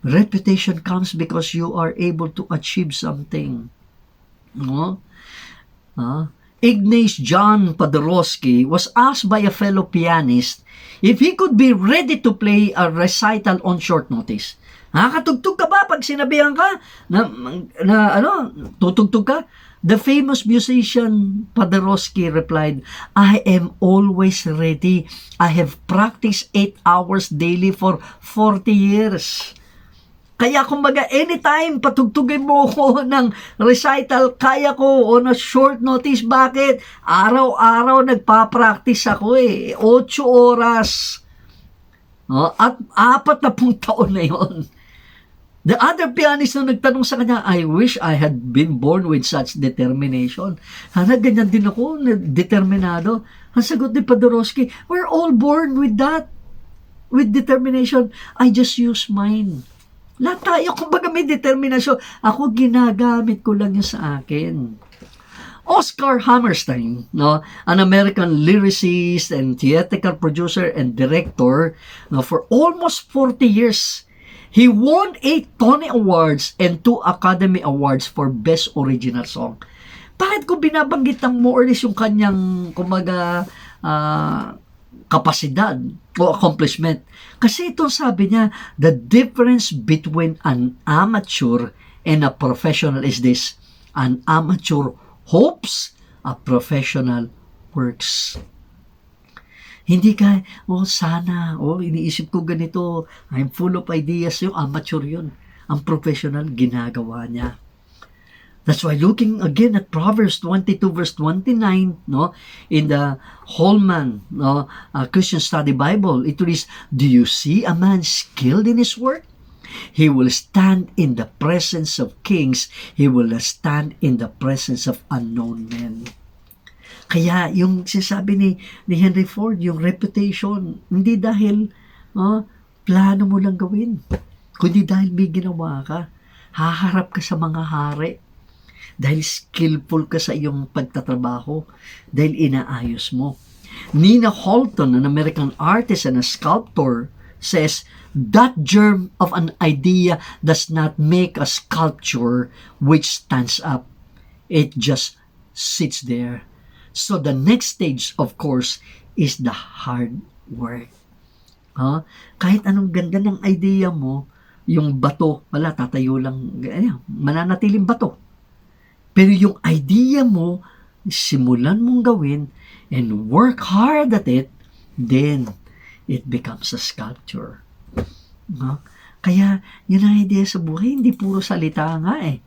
Reputation comes because you are able to achieve something. Ignatius John Paderewski was asked by a fellow pianist if he could be ready to play a recital on short notice. Nakakatugtog ka ba pag sinabihan ka tutugtog ka? The famous musician Paderewski replied, I am always ready. I have practiced 8 hours daily for 40 years. Kaya kumbaga, anytime patugtugin mo ko ng recital, kaya ko on a short notice. Bakit? Araw-araw nagpa-practice ako 8 oras. At 40 taon na yon. The other pianist na nagtanong sa kanya, I wish I had been born with such determination. Ganyan din ako, determinado. Ang sagot ni Paderewski, we're all born with that. With determination. I just use mine. Lahat tayo, kumbaga may determinasyon. Ako, ginagamit ko lang yun sa akin. Oscar Hammerstein, no, an American lyricist and theatrical producer and director, no, for almost 40 years. He won 8 Tony Awards and 2 Academy Awards for Best Original Song. Bakit ko binabanggit ng more or less yung kanyang, kumbaga, kapasidad o accomplishment? Kasi ito sabi niya, the difference between an amateur and a professional is this: an amateur hopes, a professional works. Hindi ka, sana, iniisip ko ganito, I'm full of ideas. Yung amateur yun. Ang professional, ginagawa niya. That's why looking again at Proverbs 22 verse 29, no, in the Holman, no, Christian Study Bible, it reads, do you see a man skilled in his work? He will stand in the presence of kings. He will stand in the presence of unknown men. Kaya yung sinasabi ni Henry Ford, yung reputation, hindi dahil plano mo lang gawin, kundi dahil may ginawa ka. Haharap ka sa mga hari. Dahil skillful ka sa iyong pagtatrabaho. Dahil inaayos mo. Nina Holton, an American artist and a sculptor, says, that germ of an idea does not make a sculpture which stands up. It just sits there. So the next stage, of course, is the hard work. Kahit anong ganda ng idea mo, yung bato, tatayo lang, mananatiling bato. Pero yung idea mo, simulan mong gawin and work hard at it, then it becomes a sculpture. Kaya, yun ang idea sa buhay, hindi puro salita nga eh.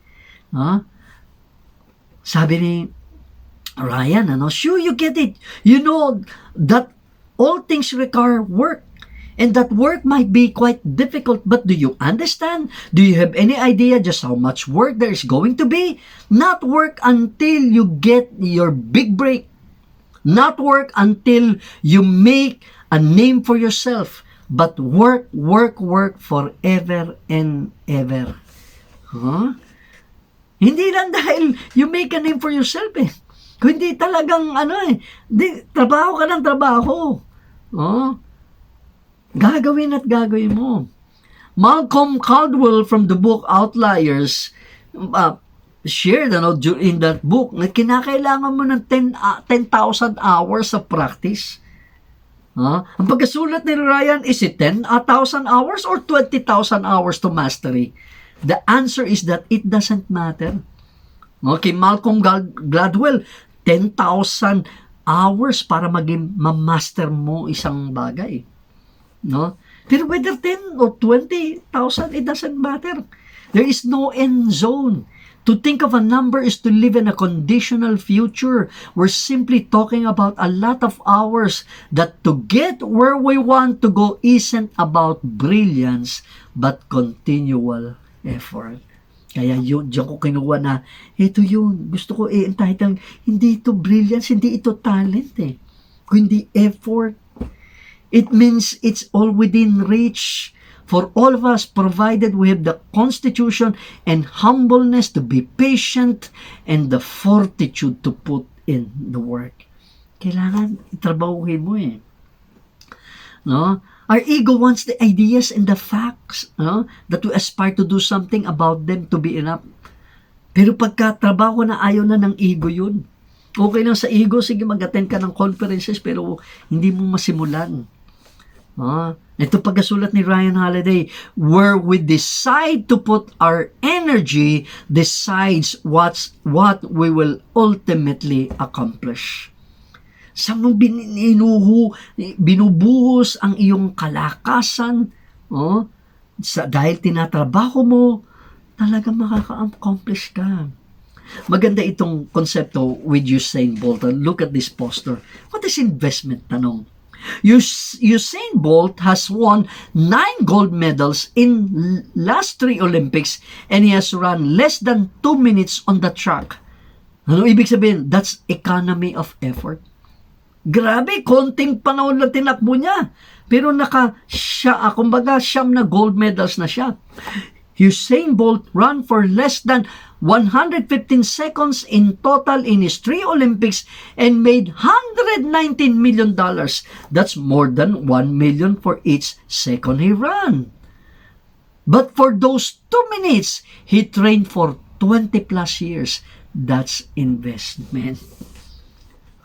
Sabi ni Ryan, sure you get it. You know that all things require work. And that work might be quite difficult, but do you understand? Do you have any idea just how much work there is going to be? Not work until you get your big break. Not work until you make a name for yourself. But work, work, work forever and ever. Hindi lang dahil you make a name for yourself eh. Kundi talagang trabaho ka ng trabaho. Gagawin at gagawin mo. Malcolm Caldwell from the book Outliers shared in that book na kinakailangan mo ng 10,000 hours of practice. Ang pagkasulat ni Ryan, is it 10,000 hours or 20,000 hours to mastery? The answer is that it doesn't matter. Okay, Malcolm Gladwell, 10,000 hours para maging ma-master mo isang bagay. Pero whether 10 or 20,000, it doesn't matter. There is no end zone. To think of a number is to live in a conditional future. We're simply talking about a lot of hours that to get where we want to go isn't about brilliance, but continual effort. Kaya yun, diyan ko kinuha na, ito yun, gusto ko entitle, hindi ito brilliance, hindi ito talent kundi effort. It means it's all within reach for all of us, provided we have the constitution and humbleness to be patient and the fortitude to put in the work. Kailangan itrabahuhin mo Our ego wants the ideas and the facts that we aspire to do something about them to be enough. Pero pagka trabaho na, ayaw na ng ego yun. Okay lang sa ego, sige mag-attend ka ng conferences pero hindi mo masimulan. Ito pagkasulat ni Ryan Holiday, where we decide to put our energy decides what we will ultimately accomplish. Sa mo binubuhos ang iyong kalakasan, dahil tinatrabaho mo, talaga makaka-accomplish ka. Maganda itong konsepto with Usain Bolt. Look at this poster. What is investment? Tanong. Usain Bolt has won 9 gold medals in last 3 Olympics and he has run less than 2 minutes on the track. Ano ibig sabihin? That's economy of effort. Grabe, konting panahon lang tinakbo niya. Pero kumbaga, 9 na gold medals na siya. Usain Bolt ran for less than 115 seconds in total in his 3 Olympics and made $119 million. That's more than 1 million for each second he ran. But for those 2 minutes, he trained for 20 plus years. That's investment.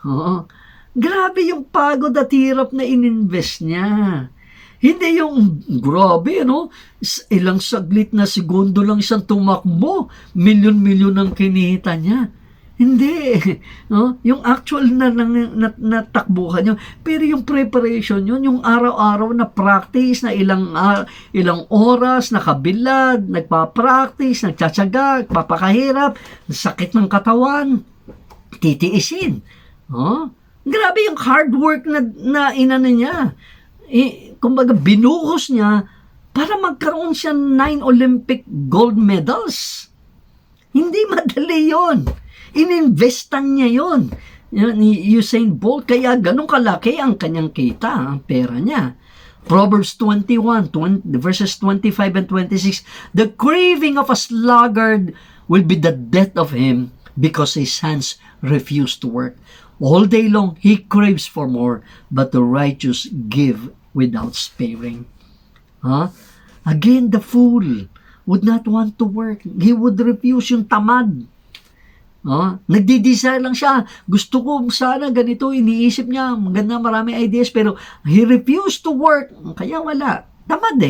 Oo. Grabe yung pagod at hirap na ininvest niya. Hindi yung grabe, ilang saglit na segundo lang siyang tumakbo, milyon-milyon ang kinita niya. Hindi. No? Yung actual na takbuhan niya. Pero yung preparation yun, yung araw-araw na practice, na ilang oras, nakabilad, nagpa-practice, nagtsatsaga, papakahirap, sakit ng katawan, titiisin. Grabe yung hard work na inano niya. Kumbaga, binuhos niya para magkaroon siya 9 Olympic gold medals. Hindi madali yon. Ininvestan niya yon. Ni Usain Bolt, kaya ganun kalaki ang kanyang kita, ang pera niya. Proverbs 21, verses 25 and 26, the craving of a sluggard will be the death of him because his hands refuse to work. All day long, he craves for more, but the righteous give without sparing. Again, the fool would not want to work. He would refuse, yung tamad. Nagdi-desire lang siya. Gusto ko sana ganito, iniisip niya, maganda, marami ideas, pero he refused to work. Kaya wala. Tamad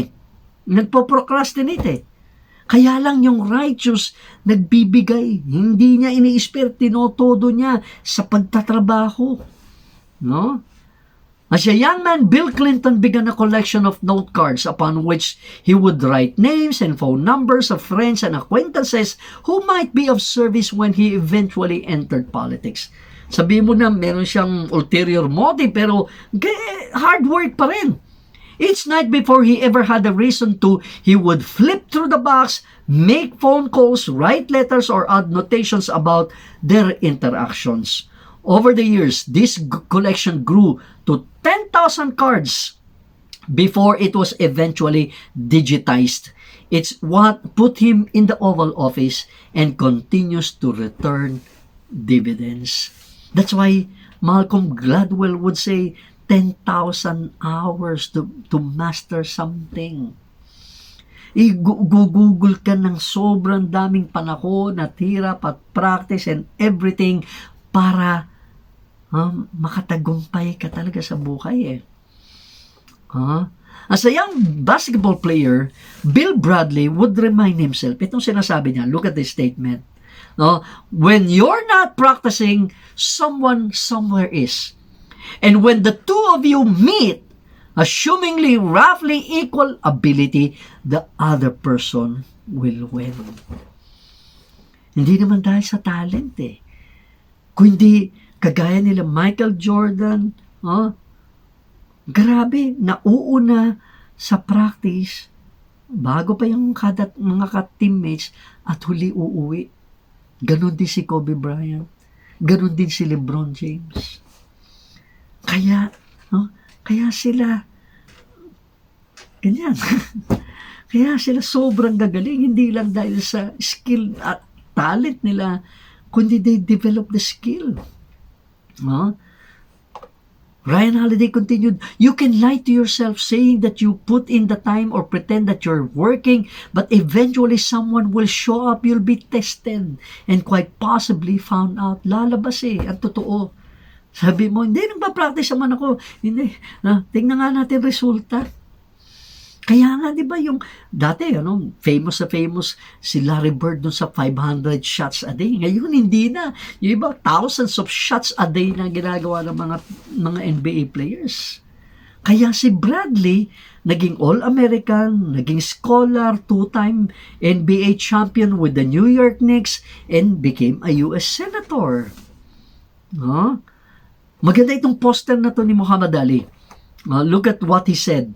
Nagpo-procrastinate Kaya lang yung righteous, nagbibigay. Hindi niya ini-spare, tinotodo niya sa pagtatrabaho. As a young man, Bill Clinton began a collection of note cards upon which he would write names and phone numbers of friends and acquaintances who might be of service when he eventually entered politics. Sabi mo na meron siyang ulterior motive, pero hard work pa rin. Each night before he ever had a reason to, he would flip through the box, make phone calls, write letters, or add notations about their interactions. Over the years, this collection grew to 10,000 cards before it was eventually digitized. It's what put him in the Oval Office and continues to return dividends. That's why Malcolm Gladwell would say 10,000 hours to master something. I-google ka ng sobrang daming panahon at hirap at practice and everything para makatagumpay ka talaga sa buhay As a young basketball player, Bill Bradley would remind himself, itong sinasabi niya, look at this statement, when you're not practicing, someone somewhere is. And when the two of you meet, assumingly roughly equal ability, the other person will win. Hindi naman dahil sa talent kundi kagaya nila Michael Jordan, grabe, nauuna sa practice bago pa yung mga ka-teammates at huli uuwi. Ganon din si Kobe Bryant. Ganon din si LeBron James. Kaya sila ganyan. Kaya sila sobrang gagaling, hindi lang dahil sa skill at talent nila, kundi they develop the skill. Ryan Holiday continued, you can lie to yourself saying that you put in the time or pretend that you're working, but eventually someone will show up, you'll be tested, and quite possibly found out. Lalabas ang totoo. Sabi mo, hindi, nagpa-practice naman ako. Hindi, tingnan nga natin resulta. Kaya nga, di ba, yung dati, famous si Larry Bird dun sa 500 shots a day. Ngayon, hindi na. Yung iba, thousands of shots a day na ginagawa ng mga NBA players. Kaya si Bradley, naging All-American, naging scholar, 2-time NBA champion with the New York Knicks, and became a U.S. Senator. Maganda itong poster na to ni Muhammad Ali. Look at what he said.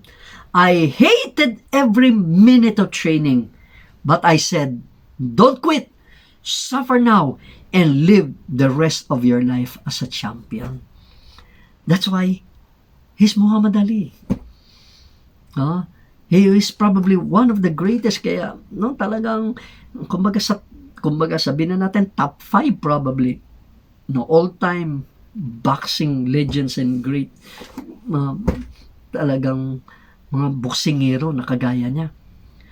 I hated every minute of training, but I said, don't quit, suffer now, and live the rest of your life as a champion. That's why he's Muhammad Ali. He is probably one of the greatest, kaya no, talagang kumbaga sabihin na natin top 5 probably no all-time boxing legends and great uh, talagang mga boksingero na kagaya niya.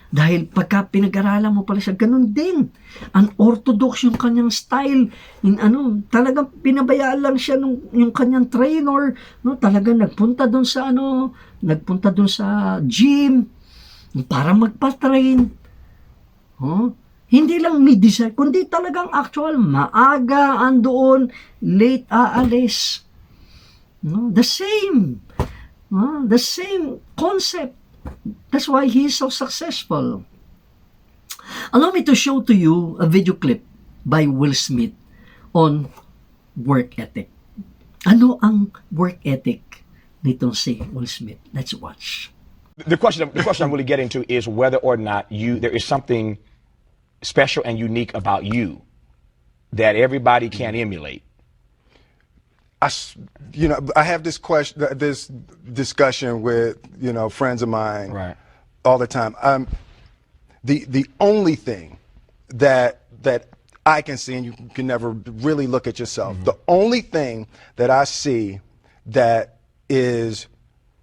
Dahil pagka pinag-aralan mo pala siya, ganun din. Unorthodox yung kanyang style. Talagang pinabayaan lang siya yung kanyang trainer, no? Talagang nagpunta doon sa gym para magpa-train. Oh, hindi lang mid-desire, kundi talagang actual, maaga andoon, late aalis. No? The same concept. That's why he is so successful. Allow me to show to you a video clip by Will Smith on work ethic. Ano ang work ethic nitong si Will Smith? Let's watch. The question I'm really getting to is whether or not there is something special and unique about you that everybody can emulate. I have this discussion with, friends of mine Right. all the time. The only thing that I can see, and you can never really look at yourself, the only thing that I see that is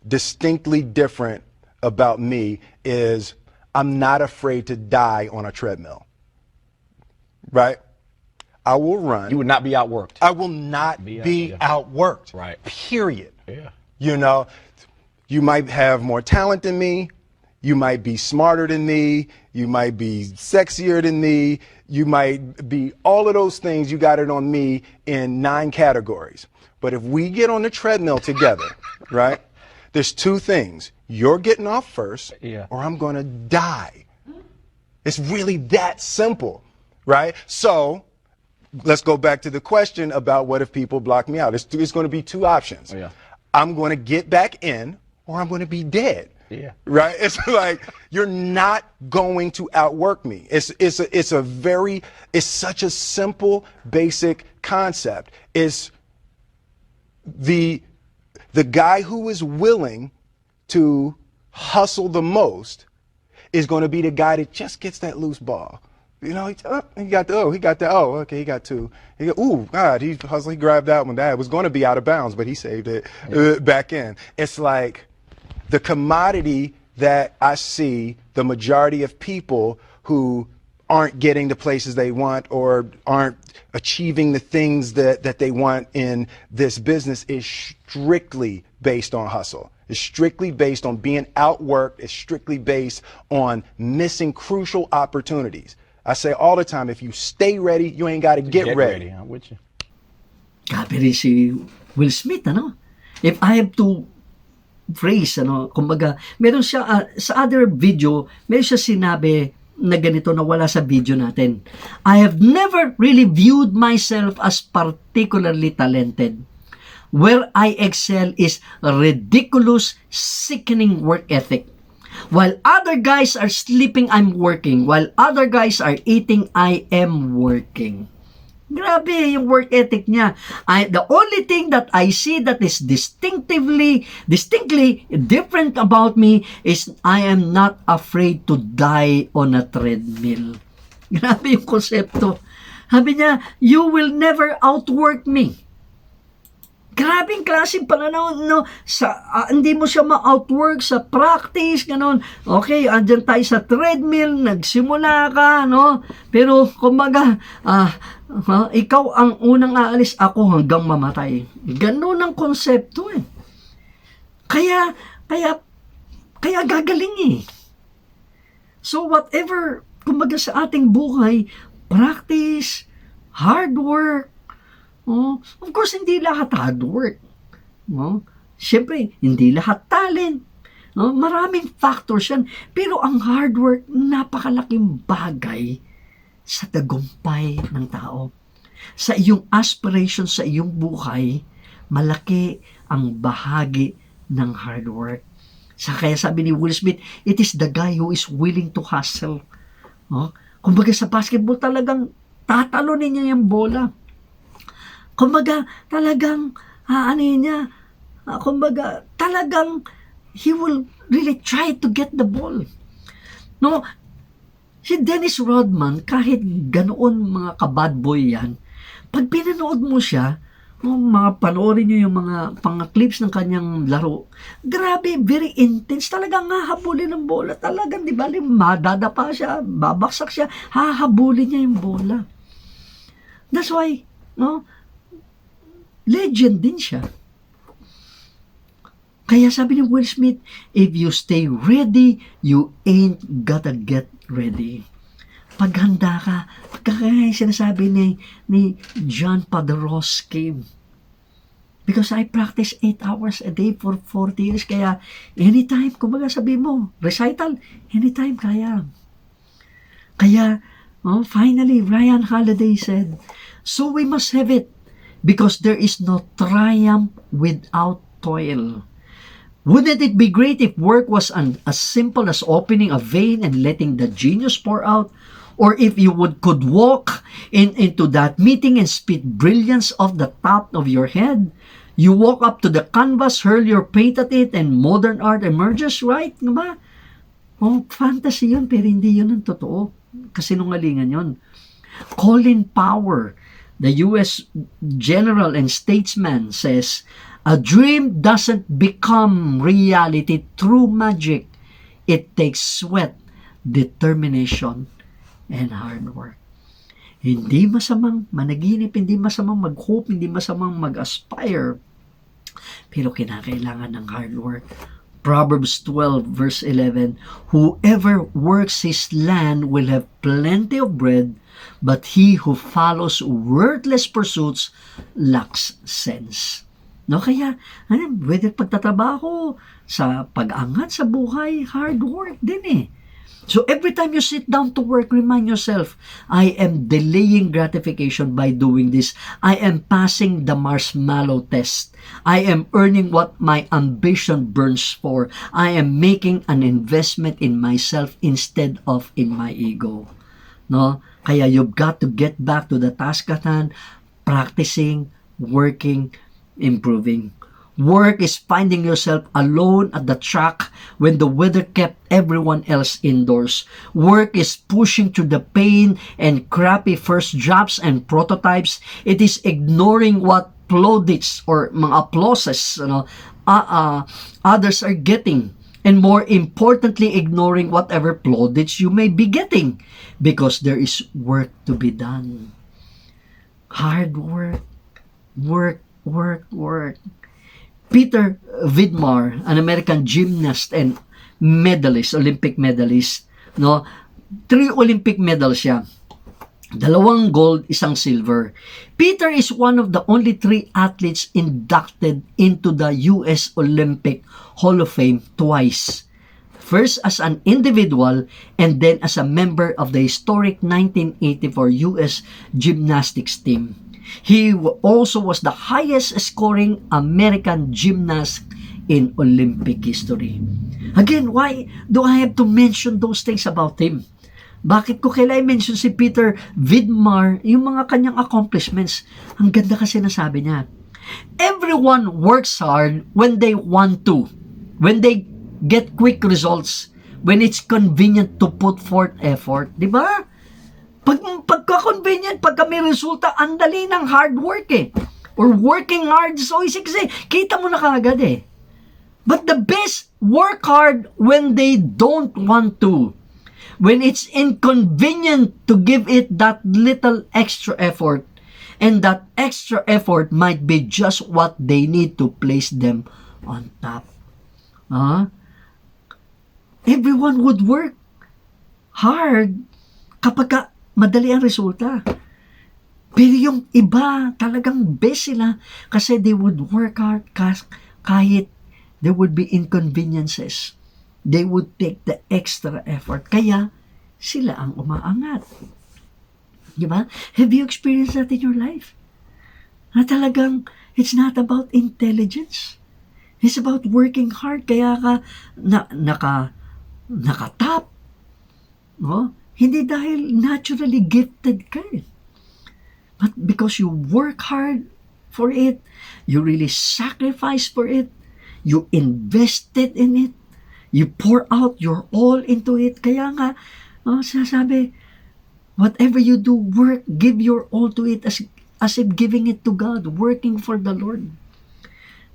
distinctly different about me is I'm not afraid to die on a treadmill. Right? I will run. You would not be outworked. I will not be outworked. Right. Period. Yeah. You might have more talent than me. You might be smarter than me. You might be sexier than me. You might be all of those things. You got it on me in 9 categories. But if we get on the treadmill together, right, there's 2 things. You're getting off first, or I'm going to die. It's really that simple, right? So let's go back to the question about what if people block me out. It's going to be 2 options. Yeah. I'm going to get back in, or I'm going to be dead. Yeah. Right? It's like you're not going to outwork me. It's such a simple, basic concept. It's the guy who is willing to hustle the most is going to be the guy that just gets that loose ball. He got 2. God, he hustled, he grabbed that one. That was going to be out of bounds, but he saved it back in. It's like the commodity that I see the majority of people who aren't getting the places they want or aren't achieving the things that they want in this business is strictly based on hustle. It's strictly based on being outworked. It's strictly based on missing crucial opportunities. I say all the time, if you stay ready, you ain't got to get ready. I'm with you. Grabe rin si Will Smith, If I have to phrase, kumbaga, meron siya, sa other video, meron siya sinabi na ganito na wala sa video natin. I have never really viewed myself as particularly talented. Where I excel is ridiculous, sickening work ethic. While other guys are sleeping, I'm working. While other guys are eating, I am working. Grabe yung work ethic niya. The only thing that I see that is distinctly different about me is I am not afraid to die on a treadmill. Grabe yung konsepto. Sabi niya, you will never outwork me. Grabing klaseng pananaw, hindi mo siya ma-outwork sa practice, ganon. Okay, andyan tayo sa treadmill, nagsimula ka, Pero, kumbaga, ikaw ang unang aalis, ako hanggang mamatay. Ganon ang konsepto, Kaya gagaling, So, whatever, kumbaga sa ating buhay, practice, hard work, of course, hindi lahat hard work. Siyempre, hindi lahat talent. Maraming factors yan. Pero ang hard work, napakalaking bagay sa tagumpay ng tao. Sa iyong aspirations, sa iyong buhay, malaki ang bahagi ng hard work. Kaya sabi ni Will Smith, it is the guy who is willing to hustle. Kumbaga sa basketball, talagang tatalunin niya yung bola. Kumbaga, talagang, talagang he will really try to get the ball. No, si Dennis Rodman, kahit ganoon mga kabad boy yan, pag pinanood mo siya, mga panoorin nyo yung mga clips ng kanyang laro, grabe, very intense. Talagang hahabulin ng bola. Talagang, di ba, madadapa siya, babaksak siya, hahabulin niya yung bola. That's why, no, legend din siya. Kaya sabi ni Will Smith, if you stay ready, you ain't gotta get ready. Paghanda ka, kaya sinasabi ni John Podorowski, because I practice 8 hours a day for 40 years, kaya anytime, kumbaga sabi mo, recital, anytime kaya. Kaya, finally, Ryan Holiday said, so we must have it, because there is no triumph without toil. Wouldn't it be great if work was as simple as opening a vein and letting the genius pour out? Or if you could walk into that meeting and spit brilliance off the top of your head? You walk up to the canvas, hurl your paint at it, and modern art emerges, right? Nga ba? Fantasy yun, pero hindi yun ang totoo. Kasinungalingan yun. Colin Powell, the U.S. general and statesman, says, a dream doesn't become reality through magic. It takes sweat, determination, and hard work. Hindi masamang managinip, hindi masamang mag-hope, hindi masamang mag-aspire, pero kinakailangan ng hard work. Proverbs 12 verse 11, whoever works his land will have plenty of bread, but he who follows worthless pursuits lacks sense. No, kaya, whether pagtatrabaho, sa pag-angat sa buhay, hard work din eh. So every time you sit down to work, remind yourself, I am delaying gratification by doing this. I am passing the marshmallow test. I am earning what my ambition burns for. I am making an investment in myself instead of in my ego. No? Kaya you've got to get back to the task at hand, practicing, working, improving. Work is finding yourself alone at the track when the weather kept everyone else indoors. Work is pushing through the pain and crappy first drafts and prototypes. It is ignoring what plaudits or mga applauses others are getting. And more importantly, ignoring whatever plaudits you may be getting, because there is work to be done. Hard work, work, work, work. Peter Vidmar, an American gymnast and medalist, Olympic medalist, no? 3 Olympic medals siya. 2 gold, 1 silver. Peter is one of the only 3 athletes inducted into the U.S. Olympic Hall of Fame twice. First as an individual and then as a member of the historic 1984 U.S. gymnastics team. He also was the highest scoring American gymnast in Olympic history. Again, why do I have to mention those things about him? Bakit ko kailangan mention si Peter Vidmar, yung mga kanyang accomplishments? Ang ganda kasi nasabi niya. Everyone works hard when they want to, when they get quick results, when it's convenient to put forth effort. Di ba? Pagka-convenient, pagka may resulta, ang dali ng hard work eh. Or working hard, so easy kasi, kita mo na kaagad eh. But the best work hard when they don't want to. When it's inconvenient to give it that little extra effort. And that extra effort might be just what they need to place them on top. Everyone would work hard kapag madali ang resulta. Pero yung iba, talagang best sila kasi they would work hard kahit there would be inconveniences. They would take the extra effort. Kaya sila ang umaangat. Diba? Have you experienced that in your life? Na talagang it's not about intelligence. It's about working hard. Kaya ka nakatap. No? Hindi dahil naturally gifted ka eh. But because you work hard for it, you really sacrifice for it, You invested in it. You pour out your all into it. Kaya nga, sinasabi, whatever you do, work, give your all to it as if giving it to God, working for the Lord.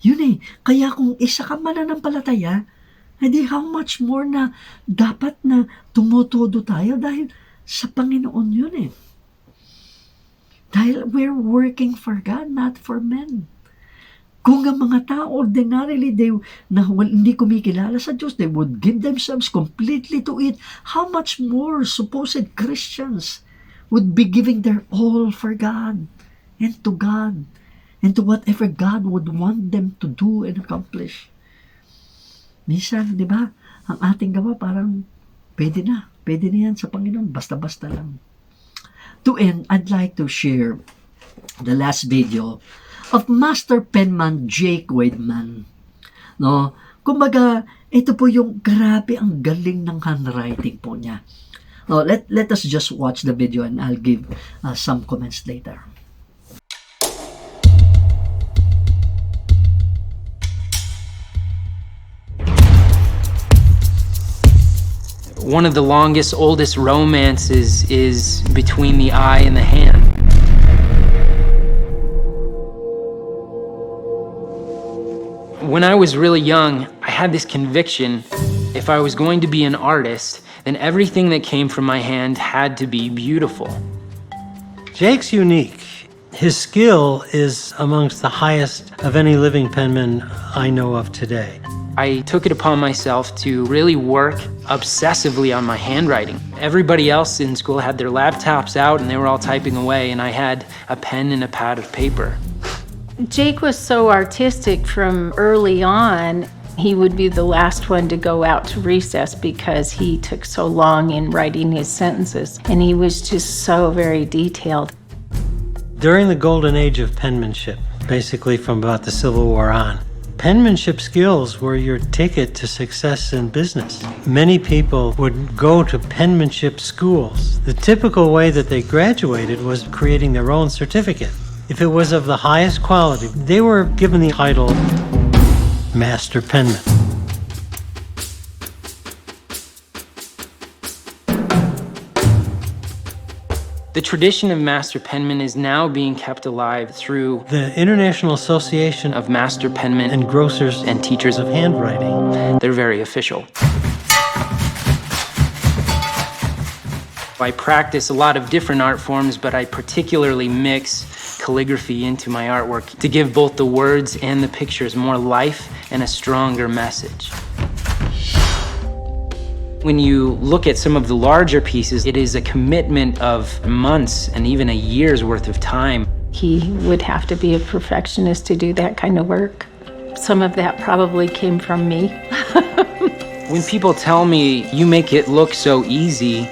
Yun eh. Kaya kung isa ka mananampalataya, edi how much more na dapat na tumutudo tayo dahil sa Panginoon yun eh. Dahil we're working for God, not for men. Kung ang mga tao ordinarily hindi kumikilala sa Diyos, they would give themselves completely to it. How much more supposed Christians would be giving their all for God and to God and to whatever God would want them to do and accomplish. Minsan, di ba, ang ating gawa parang pwede na yan sa Panginoon, basta-basta lang. To end, I'd like to share the last video of Master Penman Jake Weidman. No? Kumbaga, ito po yung grabe ang galing ng handwriting po niya. No, let us just watch the video and I'll give some comments later. One of the longest, oldest romances is between the eye and the hand. When I was really young, I had this conviction, if I was going to be an artist, then everything that came from my hand had to be beautiful. Jake's unique. His skill is amongst the highest of any living penman I know of today. I took it upon myself to really work obsessively on my handwriting. Everybody else in school had their laptops out and they were all typing away, and I had a pen and a pad of paper. Jake was so artistic from early on. He would be the last one to go out to recess because he took so long in writing his sentences, and he was just so very detailed. During the golden age of penmanship, basically from about the Civil War on, penmanship skills were your ticket to success in business. Many people would go to penmanship schools. The typical way that they graduated was creating their own certificate. If it was of the highest quality, they were given the title Master Penman. The tradition of Master Penman is now being kept alive through The International Association of Master Penmen and Grocers and Teachers of of Handwriting. They're very official. I practice a lot of different art forms, but I particularly mix calligraphy into my artwork to give both the words and the pictures more life and a stronger message. When you look at some of the larger pieces, it is a commitment of months and even a year's worth of time. He would have to be a perfectionist to do that kind of work. Some of that probably came from me. When people tell me you make it look so easy,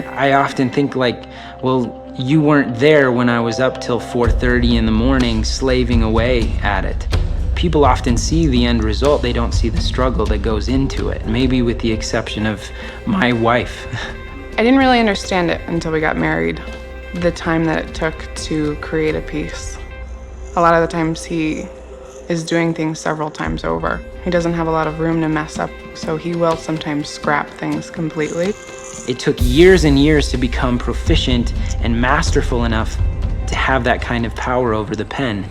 I often think like, well, you weren't there when I was up till 4:30 in the morning slaving away at it. People often see the end result, they don't see the struggle that goes into it, maybe with the exception of my wife. I didn't really understand it until we got married, the time that it took to create a piece. A lot of the times he is doing things several times over. He doesn't have a lot of room to mess up, so he will sometimes scrap things completely. It took years and years to become proficient and masterful enough to have that kind of power over the pen.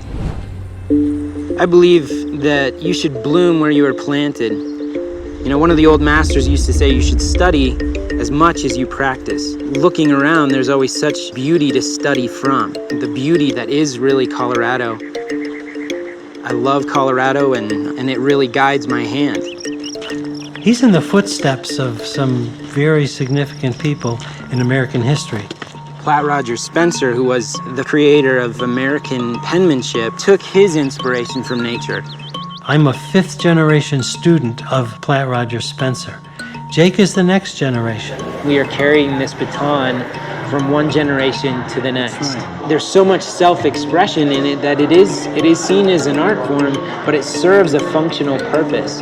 I believe that you should bloom where you are planted. You know, one of the old masters used to say you should study as much as you practice. Looking around, there's always such beauty to study from. The beauty that is really Colorado. I love Colorado and it really guides my hand. He's in the footsteps of some very significant people in American history. Platt Roger Spencer, who was the creator of American penmanship, took his inspiration from nature. I'm a fifth generation student of Platt Roger Spencer. Jake is the next generation. We are carrying this baton from one generation to the next. There's so much self-expression in it that it is seen as an art form, but it serves a functional purpose.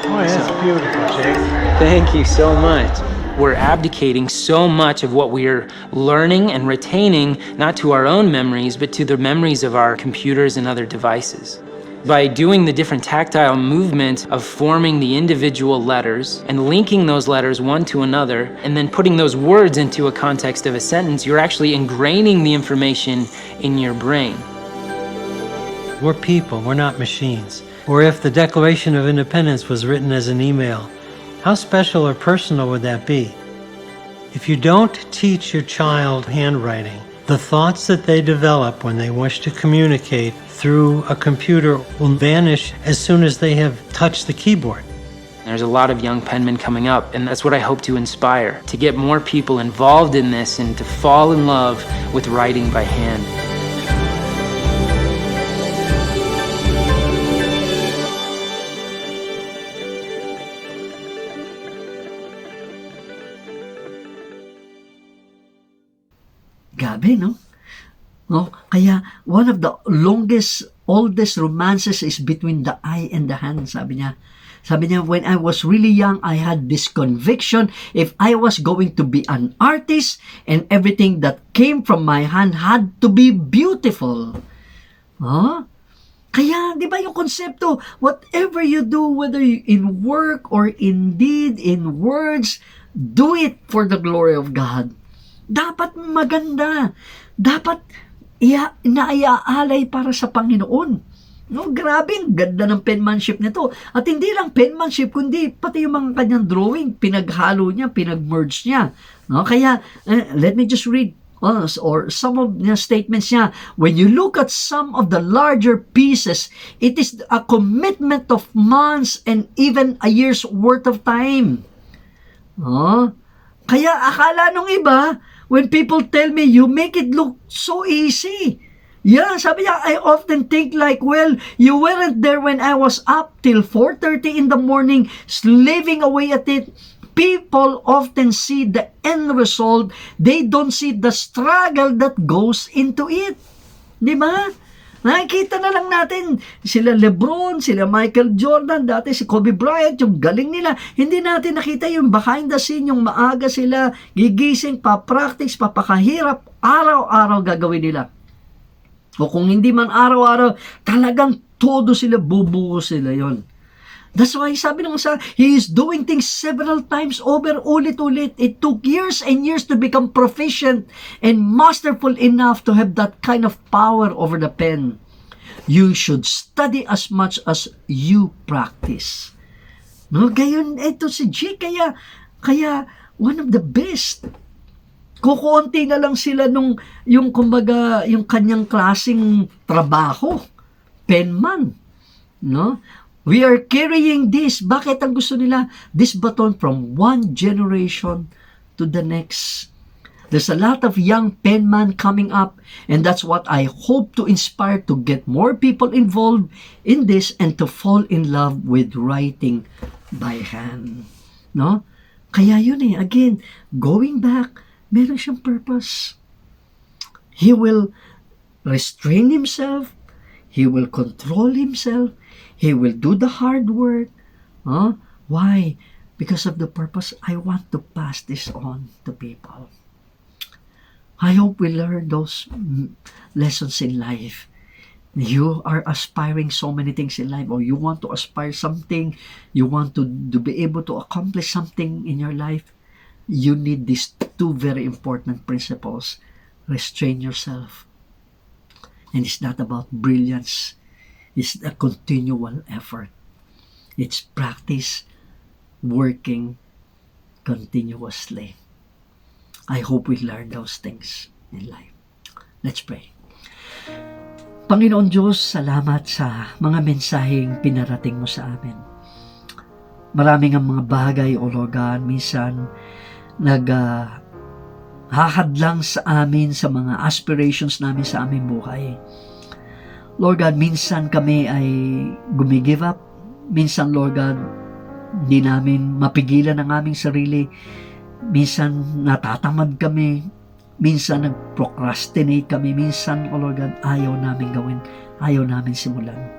Oh, yeah, it's beautiful, Jake. Thank you so much. We're abdicating so much of what we are learning and retaining, not to our own memories, but to the memories of our computers and other devices. by doing the different tactile movement of forming the individual letters and linking those letters one to another, and then putting those words into a context of a sentence, you're actually ingraining the information in your brain. We're people, we're not machines. Or if the Declaration of Independence was written as an email, how special or personal would that be? If you don't teach your child handwriting, the thoughts that they develop when they wish to communicate through a computer will vanish as soon as they have touched the keyboard. There's a lot of young penmen coming up, and that's what I hope to inspire, to get more people involved in this and to fall in love with writing by hand. Gabi, no? No? Kaya, one of the oldest romances is between the eye and the hand, sabi niya. Sabi niya, when I was really young, I had this conviction if I was going to be an artist and everything that came from my hand had to be beautiful. Huh? Kaya, di ba yung konsepto, whatever you do, whether in work or in deed, in words, do it for the glory of God. Dapat maganda. Dapat naiyaalay para sa Panginoon. No, grabe, ang ganda ng penmanship nito. At hindi lang penmanship, kundi pati yung mga kanyang drawing, pinaghalo niya, pinag-merge niya. No, kaya, let me just read or some of the statements niya. When you look at some of the larger pieces, it is a commitment of months and even a year's worth of time. No? Kaya akala nung iba, when people tell me, you make it look so easy. Yeah, sabi niya, I often think like, well, you weren't there when I was up till 4:30 in the morning, slaving away at it. People often see the end result. They don't see the struggle that goes into it. Di ba? Nakikita na lang natin, sila LeBron, sila Michael Jordan, dati si Kobe Bryant, yung galing nila. Hindi natin nakita yung behind the scene, yung maaga sila, gigising, pa-practice, papakahirap, araw-araw gagawin nila. O kung hindi man araw-araw, talagang todo sila, bubuo sila yon. That's why sabi nung sa, he is doing things several times over, ulit-ulit. It took years and years to become proficient and masterful enough to have that kind of power over the pen. You should study as much as you practice. No, gayon, ito si G, kaya one of the best. Kukunti na lang sila nung, yung kumbaga, yung kanyang klaseng trabaho. Penman. No? We are carrying this. Bakit ang gusto nila? This baton from one generation to the next. There's a lot of young penman coming up, and that's what I hope to inspire, to get more people involved in this and to fall in love with writing by hand. No? Kaya yun again, going back, meron siyang purpose. He will restrain himself. He will control himself. He will do the hard work. Why? Because of the purpose. I want to pass this on to people. I hope we learn those lessons in life. You are aspiring so many things in life, or you want to aspire something, you want to be able to accomplish something in your life. You need these two very important principles. Restrain yourself. And it's not about brilliance. It's a continual effort. It's practice, working continuously. I hope we learn those things in life. Let's pray. Panginoon Diyos, salamat sa mga mensaheng pinarating mo sa amin. Maraming ang mga bagay, O Lord God, minsan naghahadlang sa amin sa mga aspirations namin sa aming buhay. Lord God, minsan kami ay gumigive up. Minsan, Lord God, hindi namin mapigilan ang aming sarili. Minsan, natatamad kami. Minsan, nag-procrastinate kami. Minsan, O Lord God, ayaw namin gawin. Ayaw namin simulan.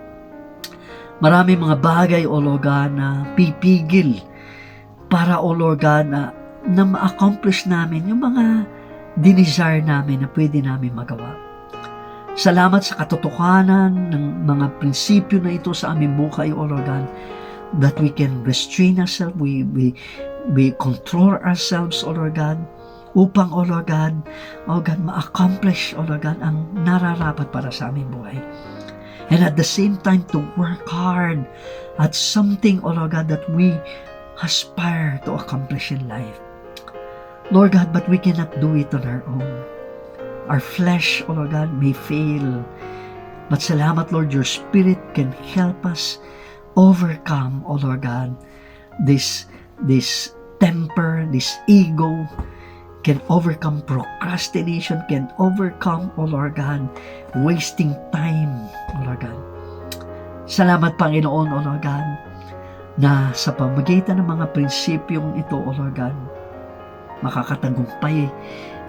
Marami mga bagay, O Lord God, na pipigil para, O Lord God, na ma-accomplish namin yung mga dinesire namin na pwede namin magawa. Salamat sa katotohanan ng mga prinsipyo na ito sa aming buhay, O Lord God, that we can restrain ourselves, we control ourselves, O Lord God, upang, O Lord God, ma-accomplish, O Lord God, ang nararapat para sa aming buhay. And at the same time, to work hard at something, O Lord God, that we aspire to accomplish in life. Lord God, but we cannot do it on our own. Our flesh, O Lord God, may fail. But salamat, Lord, your Spirit can help us overcome, O Lord God, this temper, this ego, can overcome procrastination, can overcome, O Lord God, wasting time, O Lord God. Salamat, Panginoon, O Lord God, na sa pamagitan ng mga prinsipyong ito, O Lord God, makakatagumpay,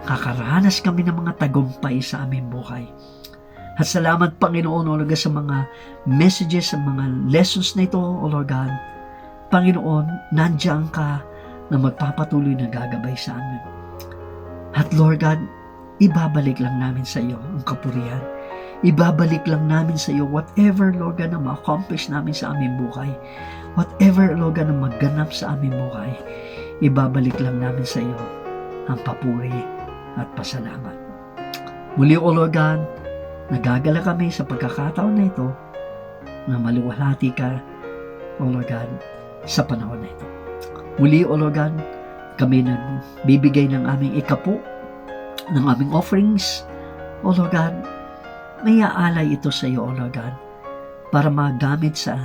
kakaranas kami ng mga tagumpay sa aming buhay. At salamat, Panginoon, O Lord God, sa mga messages, sa mga lessons na ito, O Lord God. Panginoon, nandiyan ka na magpapatuloy na gagabay sa amin. At Lord God, ibabalik lang namin sa iyo ang kapurihan. Ibabalik lang namin sa iyo whatever, Lord God, na ma-accomplish namin sa aming buhay. Whatever, Lord God, na magganap sa aming buhay, ibabalik lang namin sa iyo ang papuri at pasalamat. Muli, O Lord God, nagagala kami sa pagkakataon na ito na maluwalhati ka, O Lord God, sa panahon na ito. Muli, O Lord God, kami nagbibigay ng aming ikapo, ng aming offerings. O Lord God, may aalay ito sa iyo, O Lord God, para magamit sa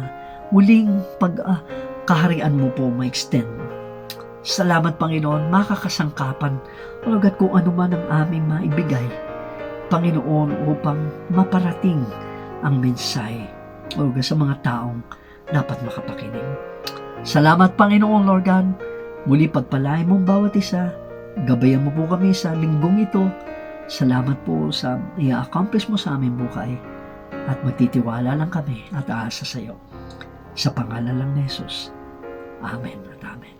muling pagkaharian mo po ma-extend. Salamat, Panginoon, makakasangkapan, O Lord God, kung ano man ang aming maibigay, Panginoon, upang maparating ang mensahe, O Lord God, sa mga taong dapat makapakinig. Salamat, Panginoon, Lord God, muli pagpalain mong bawat isa, gabayan mo po kami sa linggong ito. Salamat po sa i-accomplish mo sa aming buhay, at magtitiwala lang kami at aasa sa iyo. Sa pangalan lang ni Jesus. Amen at amen.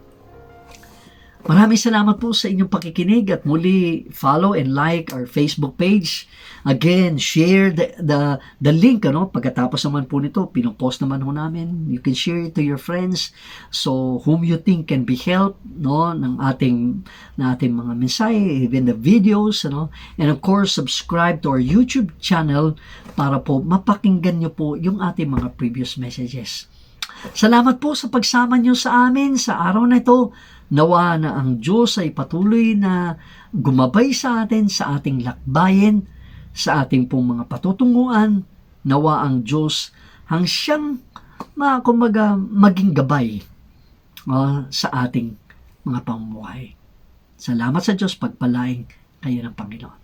Maraming salamat po sa inyong pakikinig, at muli follow and like our Facebook page. Again, share the link, pagkatapos naman po nito, pinopost naman ho namin. You can share it to your friends, so whom you think can be helped, ng ating mga mensahe, even the videos, and of course, subscribe to our YouTube channel para po mapakinggan nyo po yung ating mga previous messages. Salamat po sa pagsama nyo sa amin sa araw na ito. Nawa na ang Diyos ay patuloy na gumabay sa atin sa ating lakbayin, sa ating pong mga patutunguhan. Nawa ang Diyos siyang maging gabay sa ating mga pamumuhay. Salamat sa Diyos, pagpalain kayo ng Panginoon.